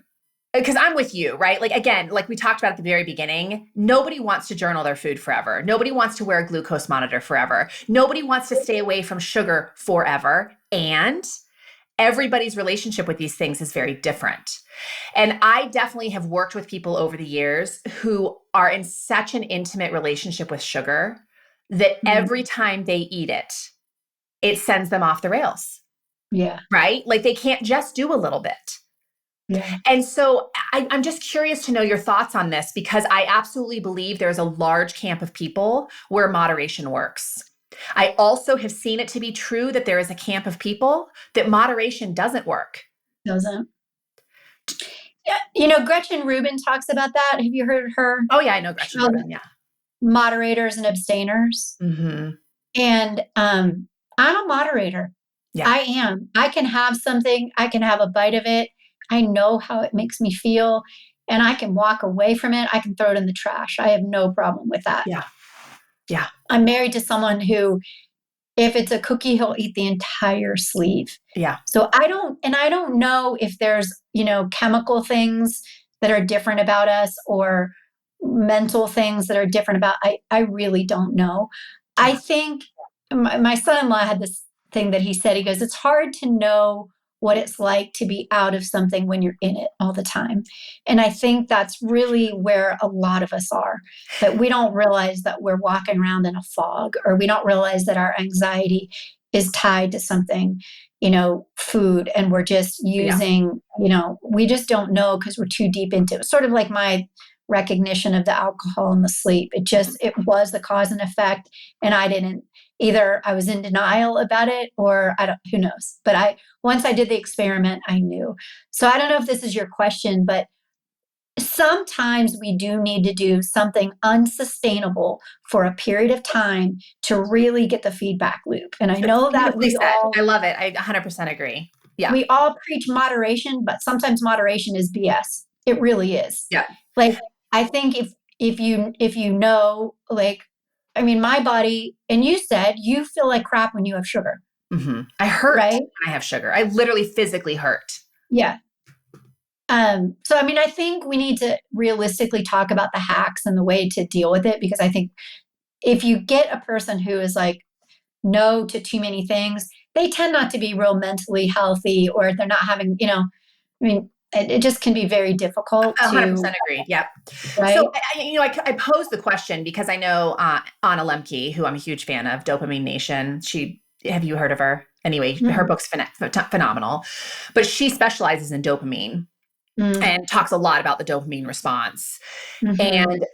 because I'm with you, right? Like, again, like we talked about at the very beginning, nobody wants to journal their food forever. Nobody wants to wear a glucose monitor forever. Nobody wants to stay away from sugar forever. And everybody's relationship with these things is very different. And I definitely have worked with people over the years who are in such an intimate relationship with sugar that every time they eat it, it sends them off the rails, Yeah. right? Like they can't just do a little bit. Yeah. And so I'm just curious to know your thoughts on this, because I absolutely believe there's a large camp of people where moderation works. I also have seen it to be true that there is a camp of people that moderation doesn't work. Doesn't. Yeah. You know, Gretchen Rubin talks about that. Have you heard her? Oh, yeah, I know Gretchen Rubin. Yeah. Moderators and abstainers. Mm-hmm. And I'm a moderator. Yeah. I am. I can have something, I can have a bite of it. I know how it makes me feel, and I can walk away from it. I can throw it in the trash. I have no problem with that. Yeah. Yeah. I'm married to someone who, if it's a cookie, he'll eat the entire sleeve. Yeah. So I don't know if there's, chemical things that are different about us or mental things that are different about, I really don't know. Yeah. I think my son-in-law had this thing that he said, he goes, it's hard to know what it's like to be out of something when you're in it all the time. And I think that's really where a lot of us are, that we don't realize that we're walking around in a fog, or we don't realize that our anxiety is tied to something, food, and we're just using, we just don't know because we're too deep into it. Sort of like my recognition of the alcohol and the sleep. It was the cause and effect. And I didn't, either I was in denial about it, or who knows, but once I did the experiment, I knew. So I don't know if this is your question, but sometimes we do need to do something unsustainable for a period of time to really get the feedback loop. And I know that I love it. I 100% agree. Yeah. We all preach moderation, but sometimes moderation is BS. It really is. Yeah. Like, I think if you know, like, I mean, my body, and you said you feel like crap when you have sugar. Mm-hmm. I hurt right? when I have sugar. I literally physically hurt. Yeah. So, I mean, I think we need to realistically talk about the hacks and the way to deal with it, because I think if you get a person who is like no to too many things, they tend not to be real mentally healthy, or they're not having, I mean, it just can be very difficult. 100% agreed. Yep. Right? So, I posed the question because I know Anna Lemke, who I'm a huge fan of, Dopamine Nation. Have you heard of her? Anyway, her book's phenomenal, but she specializes in dopamine and talks a lot about the dopamine response. And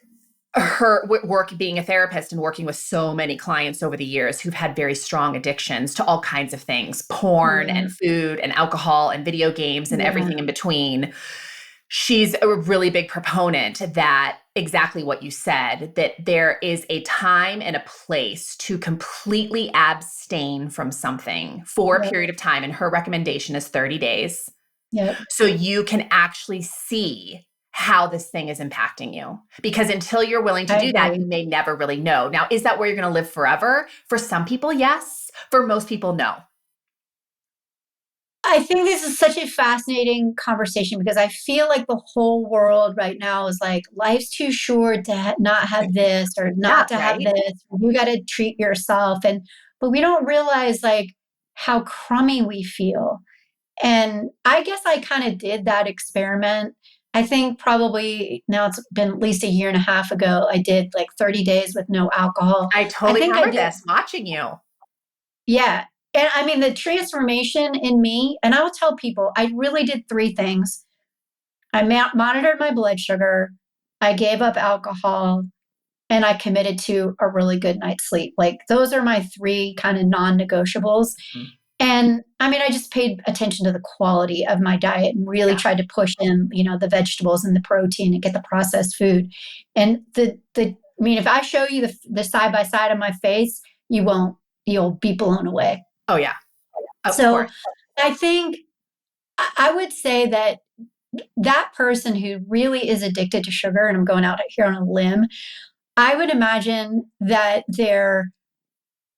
her work being a therapist and working with so many clients over the years who've had very strong addictions to all kinds of things, porn and food and alcohol and video games and everything in between. She's a really big proponent that exactly what you said, that there is a time and a place to completely abstain from something for a period of time. And her recommendation is 30 days. Yep. So you can actually see how this thing is impacting you. Because until you're willing to do that, you may never really know. Now, is that where you're going to live forever? For some people, yes. For most people, no. I think this is such a fascinating conversation, because I feel like the whole world right now is like, life's too short to not have this, or not to have this. You got to treat yourself. But we don't realize like how crummy we feel. And I guess I kind of did that experiment. I think probably now it's been at least a year and a half ago. I did like 30 days with no alcohol. I totally remember this, watching you. Yeah. And I mean, the transformation in me, and I'll tell people, I really did 3 things. I monitored my blood sugar, I gave up alcohol, and I committed to a really good night's sleep. Like, those are my 3 kind of non-negotiables. And I mean, I just paid attention to the quality of my diet and really tried to push in, the vegetables and the protein and get the processed food. And I mean, if I show you the side by side of my face, you'll be blown away. Oh yeah. Of course. So I think I would say that person who really is addicted to sugar, and I'm going out here on a limb, I would imagine that they're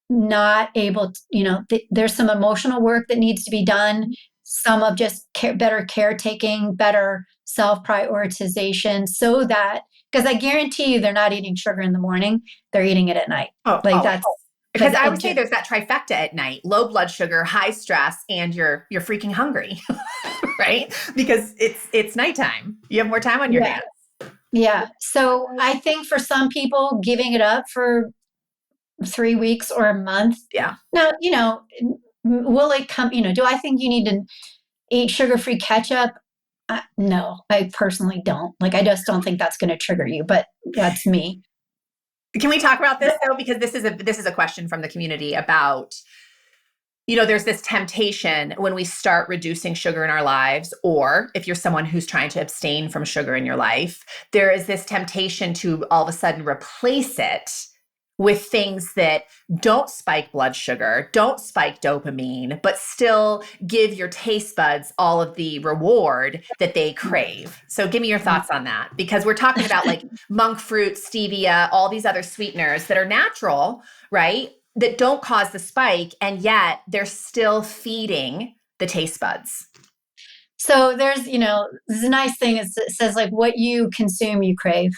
not able to, there's some emotional work that needs to be done, some of just better caretaking, better self prioritization, so that, because I guarantee you they're not eating sugar in the morning, they're eating it at night. Oh, Like always. that's Because I would say there's that trifecta at night: low blood sugar, high stress, and you're freaking hungry, right? Because it's nighttime. You have more time on your yeah, hands. yeah. So I think for some people, giving it up for 3 weeks or a month. Yeah. Now, will it come, do I think you need to eat sugar-free ketchup? No, I personally don't. Like, I just don't think that's going to trigger you, but that's me. Can we talk about this though? Because this is a question from the community about, there's this temptation when we start reducing sugar in our lives, or if you're someone who's trying to abstain from sugar in your life, there is this temptation to all of a sudden replace it with things that don't spike blood sugar, don't spike dopamine, but still give your taste buds all of the reward that they crave. So give me your thoughts on that, because we're talking about like monk fruit, stevia, all these other sweeteners that are natural, right? That don't cause the spike, and yet they're still feeding the taste buds. So there's, there's a nice thing. It says like what you consume, you crave.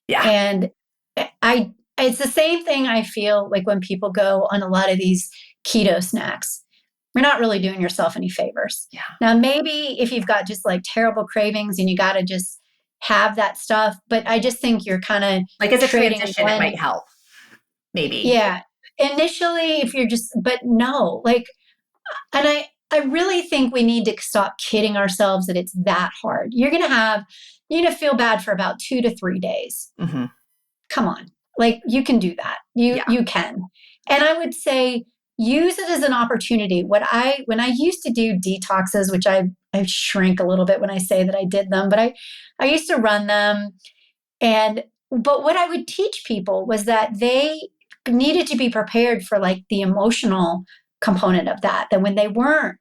Yeah. And it's the same thing I feel like when people go on a lot of these keto snacks. You're not really doing yourself any favors. Yeah. Now, maybe if you've got just like terrible cravings and you got to just have that stuff, but I just think you're kind of like as a transition, it might help. Maybe. Yeah. Initially, if you're just, but no, like, and I really think we need to stop kidding ourselves that it's that hard. You're going to feel bad for about 2 to 3 days. Mm-hmm. Come on. Like you can do that. You can. And I would say use it as an opportunity. When I used to do detoxes, which I shrink a little bit when I say that I did them, but I used to run them. But what I would teach people was that they needed to be prepared for like the emotional component of that when they weren't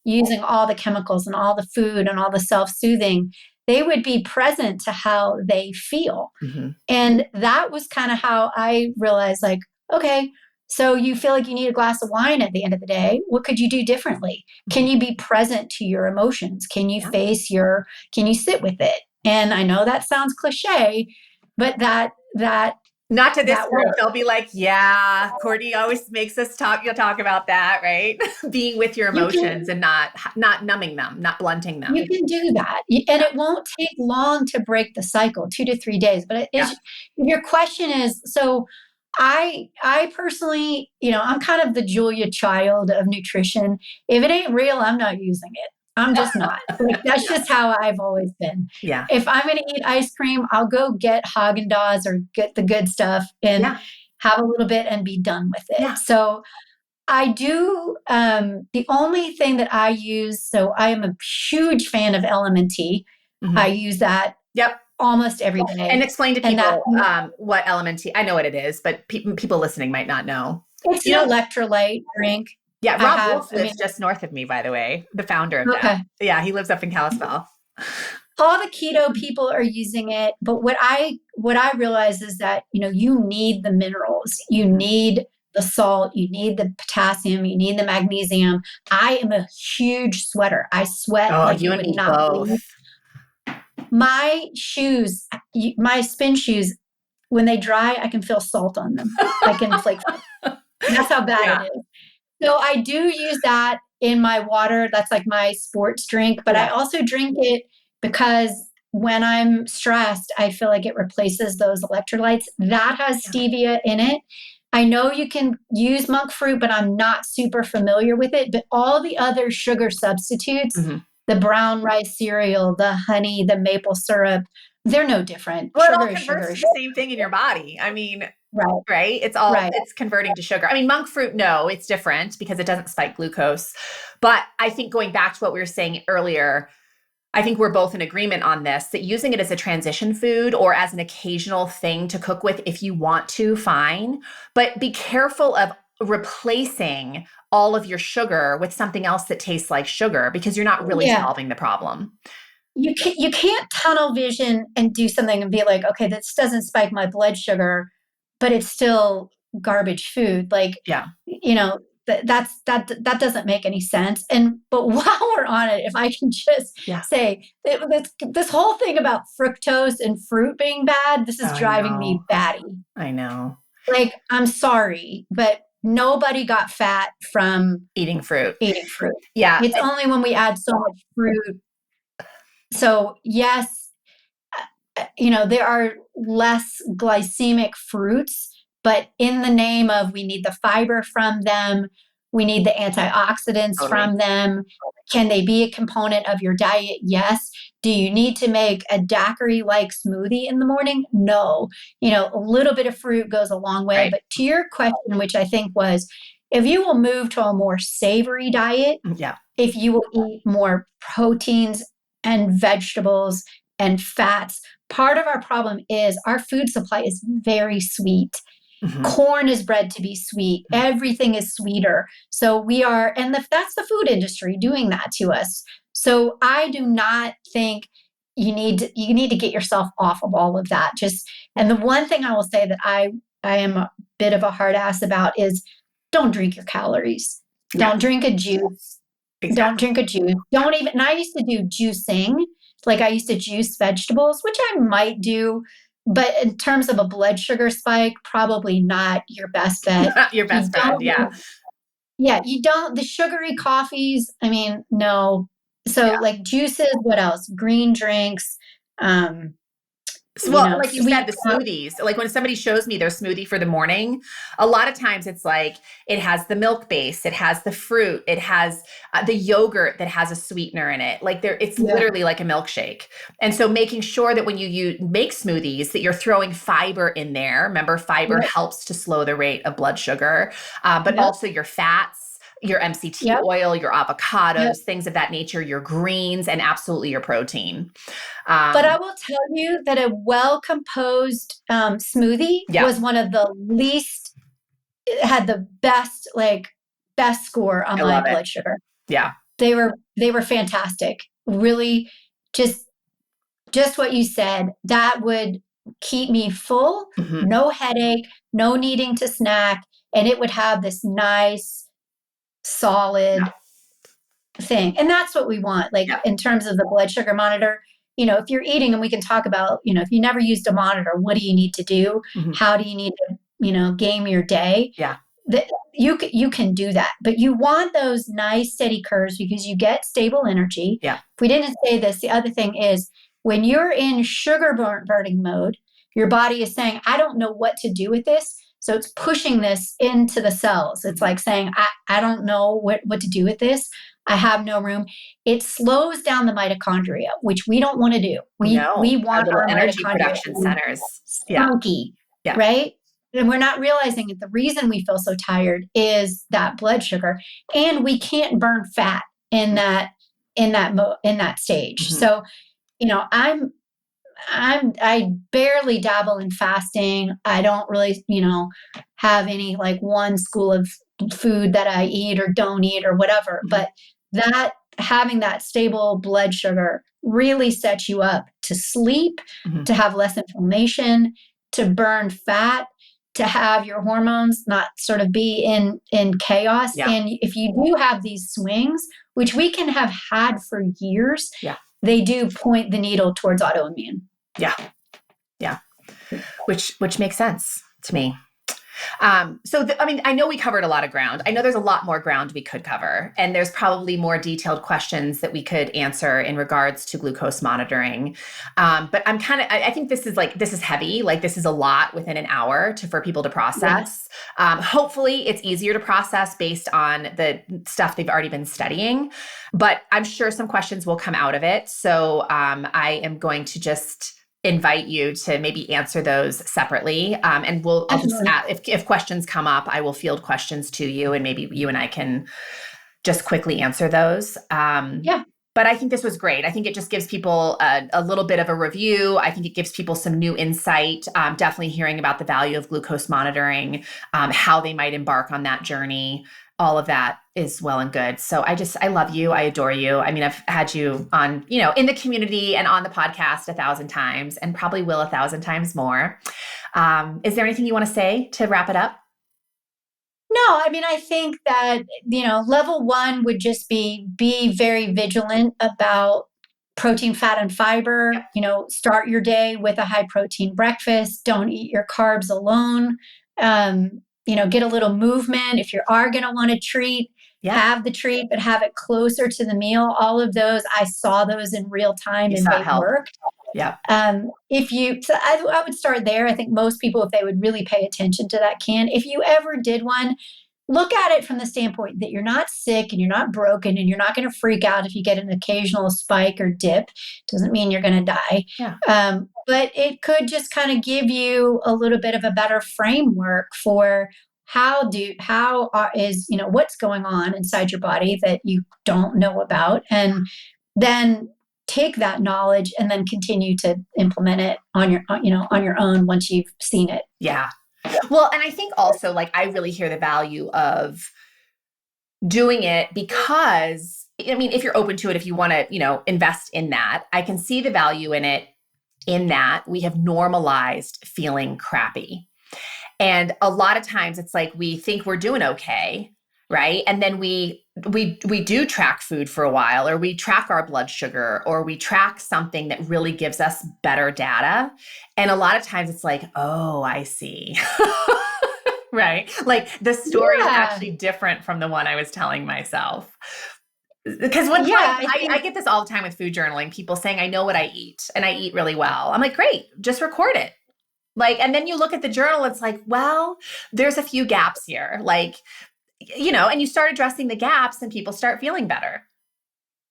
using all the chemicals and all the food and all the self-soothing, they would be present to how they feel. Mm-hmm. And that was kind of how I realized, like, okay, so you feel like you need a glass of wine at the end of the day. What could you do differently? Mm-hmm. Can you be present to your emotions? Can you can you sit with it? And I know that sounds cliche, but that not to this group, they'll be like, yeah, Courtney always makes us talk about that, right? Being with your emotions and not numbing them, not blunting them. You can do that. And it won't take long to break the cycle, 2 to 3 days. But your question is, so I personally, I'm kind of the Julia Child of nutrition. If it ain't real, I'm not using it. I'm just not. Like, that's just how I've always been. Yeah. If I'm going to eat ice cream, I'll go get Haagen-Dazs or get the good stuff and have a little bit and be done with it. Yeah. So I do. The only thing that I use, so I am a huge fan of LMNT. Mm-hmm. I use that almost every day. And explain to people what LMNT, I know what it is, but people listening might not know. It's an electrolyte drink. Yeah, Rob Wolf lives just north of me, by the way, the founder of that. Yeah, he lives up in Kalispell. All the keto people are using it, but what I realize is that, you need the minerals. You need the salt, you need the potassium, you need the magnesium. I am a huge sweater. I sweat like you and me both. My shoes, my spin shoes, when they dry, I can feel salt on them. I can flake. That's how bad it is. So I do use that in my water. That's like my sports drink, but I also drink it because when I'm stressed, I feel like it replaces those electrolytes. That has stevia in it. I know you can use monk fruit, but I'm not super familiar with it. But all the other sugar substitutes, the brown rice cereal, the honey, the maple syrup, they're no different. Well, it all converts to the same thing in your body. I mean, right? It's all, it's converting to sugar. I mean, monk fruit, no, it's different because it doesn't spike glucose. But I think going back to what we were saying earlier, I think we're both in agreement on this, that using it as a transition food or as an occasional thing to cook with, if you want to, fine. But be careful of replacing all of your sugar with something else that tastes like sugar, because you're not really solving the problem. you can't tunnel vision and do something and be like, okay, this doesn't spike my blood sugar, but it's still garbage food. Like, Yeah. that doesn't make any sense. And but while we're on it, if I can just Yeah. say this whole thing about fructose and fruit being bad, this is I driving me know. batty. I know. Like, I'm sorry, but nobody got fat from Eating fruit. eating fruit. Yeah. It's only when we add so much fruit. So yes, there are less glycemic fruits, but in the name of we need the fiber from them, we need the antioxidants Totally. from them. Can they be a component of your diet? Yes. Do you need to make a daiquiri like smoothie in the morning? No. A little bit of fruit goes a long way. Right. But to your question, which I think was, if you will move to a more savory diet, Yeah. if you will eat more proteins and vegetables and fats, part of our problem is our food supply is very sweet. Mm-hmm. Corn is bred to be sweet. Everything is sweeter. So that's the food industry doing that to us. So I do not think you need to get yourself off of all of that. And the one thing I will say that I am a bit of a hard ass about is don't drink your calories. Yeah. Don't drink a juice. Exactly. Don't drink a juice. Don't even, and I used to do juicing. Like, I used to juice vegetables, which I might do, but in terms of a blood sugar spike, probably not your best bet. Your best friend. Yeah. Yeah, you don't, the sugary coffees, I mean, no. So like juices, what else? Green drinks, Well, like you sweet. said, the smoothies, like when somebody shows me their smoothie for the morning, a lot of times it's like, it has the milk base, it has the fruit, it has the yogurt that has a sweetener in it. Like it's literally like a milkshake. And so making sure that when you make smoothies that you're throwing fiber in there. Remember, fiber helps to slow the rate of blood sugar, but also your fats, your MCT oil, your avocados, things of that nature, your greens, and absolutely your protein. But I will tell you that a well-composed smoothie was one of the least, had the best score on my blood sugar. Yeah. They were fantastic. Really, just what you said, that would keep me full, no headache, no needing to snack, and it would have this nice, solid thing. And that's what we want. Like in terms of the blood sugar monitor, if you're eating, and we can talk about, if you never used a monitor, what do you need to do? How do you need to, game your day? Yeah. You can do that, but you want those nice steady curves because you get stable energy. Yeah. If we didn't say this, the other thing is when you're in sugar burning mode, your body is saying, I don't know what to do with this. So it's pushing this into the cells. It's like saying, I don't know what to do with this. I have no room. It slows down the mitochondria, which we don't want to do. We want our energy mitochondria production centers. Spunky, right? And we're not realizing that the reason we feel so tired is that blood sugar, and we can't burn fat in that stage. So, I barely dabble in fasting. I don't really, have any like one school of food that I eat or don't eat or whatever. But that having that stable blood sugar really sets you up to sleep, to have less inflammation, to burn fat, to have your hormones not sort of be in chaos. And if you do have these swings, which we can have had for years, they do point the needle towards autoimmune. Yeah. Which makes sense to me. I know we covered a lot of ground. I know there's a lot more ground we could cover, and there's probably more detailed questions that we could answer in regards to glucose monitoring. But I think this is heavy. Like, this is a lot within an hour for people to process. Hopefully it's easier to process based on the stuff they've already been studying, but I'm sure some questions will come out of it. So I am going to just invite you to maybe answer those separately. And I'll just add, if questions come up, I will field questions to you, and maybe you and I can just quickly answer those. But I think this was great. I think it just gives people a little bit of a review. I think it gives people some new insight, definitely hearing about the value of glucose monitoring, how they might embark on that journey. All of that is well and good. So I love you. I adore you. I mean, I've had you on, in the community and on the podcast 1,000 times and probably will 1,000 times more. Is there anything you want to say to wrap it up? No, I mean, I think that, level one would just be very vigilant about protein, fat, and fiber. Start your day with a high protein breakfast. Don't eat your carbs alone. Get a little movement. If you are going to want to treat, have the treat, but have it closer to the meal. All of those, I saw those in real time and they worked. Yeah. I would start there. I think most people, if they would really pay attention to that, can. If you ever did one, look at it from the standpoint that you're not sick and you're not broken and you're not going to freak out if you get an occasional spike or dip. Doesn't mean you're going to die. Yeah. But it could just kind of give you a little bit of a better framework for what's going on inside your body that you don't know about, and then take that knowledge and then continue to implement it on your own once you've seen it. Yeah. Well, and I think also, like, I really hear the value of doing it because, I mean, if you're open to it, if you want to, invest in that, I can see the value in it, in that we have normalized feeling crappy. And a lot of times it's like, we think we're doing okay, right? And then we do track food for a while, or we track our blood sugar, or we track something that really gives us better data. And a lot of times it's like, oh, I see. Right? Like the story is actually different from the one I was telling myself. Because I get this all the time with food journaling, people saying, I know what I eat and I eat really well. I'm like, great, just record it. Like, and then you look at the journal, it's like, well, there's a few gaps here. Like, and you start addressing the gaps and people start feeling better.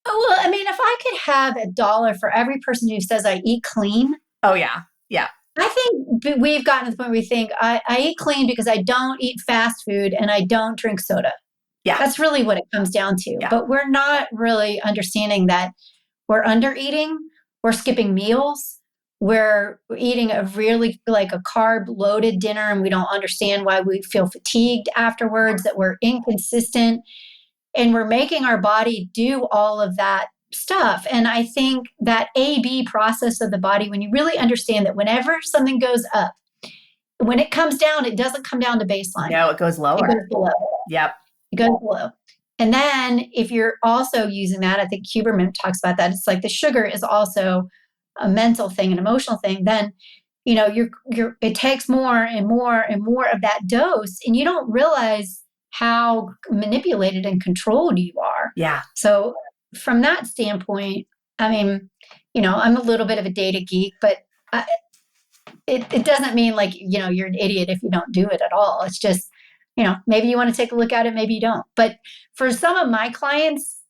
Oh, well, I mean, if I could have $1 for every person who says I eat clean. Oh, yeah. Yeah. I think we've gotten to the point where we think I eat clean because I don't eat fast food and I don't drink soda. Yeah. That's really what it comes down to. Yeah. But we're not really understanding that we're under eating, we're skipping meals. We're eating a really like a carb loaded dinner and we don't understand why we feel fatigued afterwards, that we're inconsistent, and we're making our body do all of that stuff. And I think that A/B process of the body, when you really understand that whenever something goes up, when it comes down, it doesn't come down to baseline. No, it goes lower. It goes below. Yep. It goes below. And then if you're also using that, I think Huberman talks about that. It's like the sugar is also a mental thing, an emotional thing. Then, it takes more and more and more of that dose, and you don't realize how manipulated and controlled you are. Yeah. So from that standpoint, I mean, I'm a little bit of a data geek, but it doesn't mean like, you're an idiot if you don't do it at all. It's just, maybe you want to take a look at it, maybe you don't. But for some of my clients,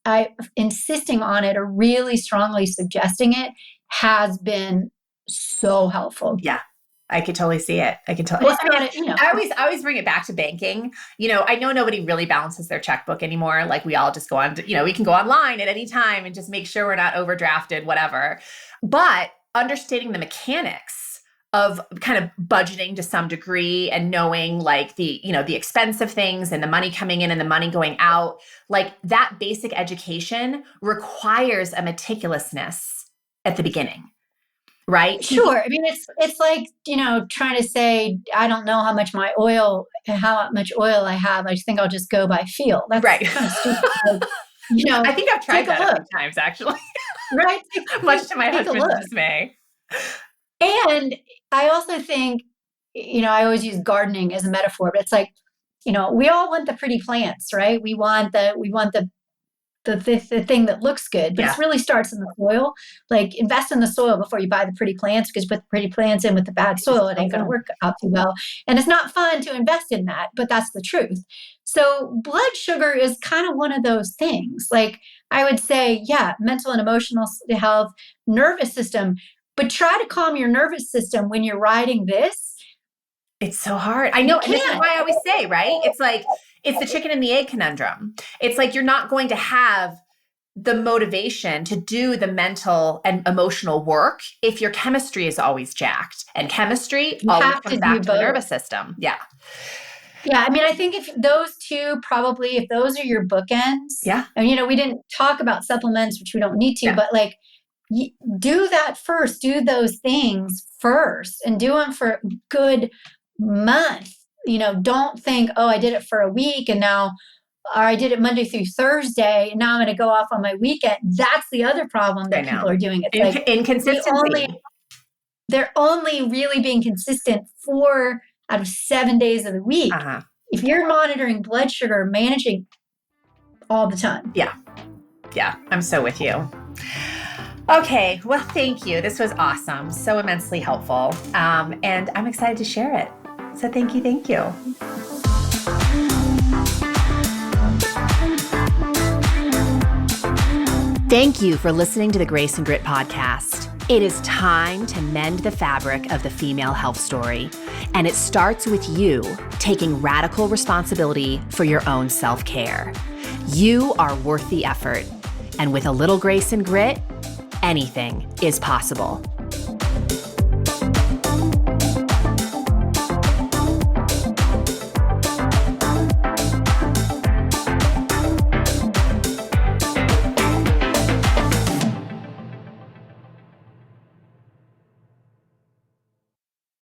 insisting on it or really strongly suggesting it has been so helpful. Yeah. I could totally see it. I always bring it back to banking. I know nobody really balances their checkbook anymore. Like we all just go on, we can go online at any time and just make sure we're not overdrafted, whatever. But understanding the mechanics of kind of budgeting to some degree and knowing like the expense of things and the money coming in and the money going out, like that basic education requires a meticulousness at the beginning. Right? Sure. I mean, it's like, trying to say, I don't know how much oil I have. I think I'll just go by feel. That's right. Kind of stupid. I think I've tried that a few times, actually. Right. Much to my husband's dismay. And I also think, I always use gardening as a metaphor, but it's like, we all want the pretty plants, right? We want the thing that looks good, but it really starts in the soil. Like invest in the soil before you buy the pretty plants, because you put the pretty plants in with the bad soil, it ain't going to work out too well. And it's not fun to invest in that, but that's the truth. So blood sugar is kind of one of those things. Like I would say, mental and emotional health, nervous system, but try to calm your nervous system when you're riding this. It's so hard. I know. And this is why I always say, right? It's like, it's the chicken and the egg conundrum. It's like, you're not going to have the motivation to do the mental and emotional work if your chemistry is always jacked. And chemistry You always have to comes do back to the both. nervous system. Yeah. Yeah, I mean, I think if those two probably, if those are your bookends, Yeah. and we didn't talk about supplements, which we don't need to, Yeah. but like do that first, do those things first and do them for a good month. Don't think, oh, I did it for a week and now, or I did it Monday through Thursday, and now I'm going to go off on my weekend. That's the other problem that people are doing. It's like inconsistency. they're only really being consistent 4 out of 7 days of the week. If you're monitoring blood sugar, managing all the time. Yeah. I'm so with you. Okay. Well, thank you. This was awesome. So immensely helpful. And I'm excited to share it. So thank you. Thank you for listening to the Grace and Grit podcast. It is time to mend the fabric of the female health story. And it starts with you taking radical responsibility for your own self-care. You are worth the effort. And with a little grace and grit, anything is possible.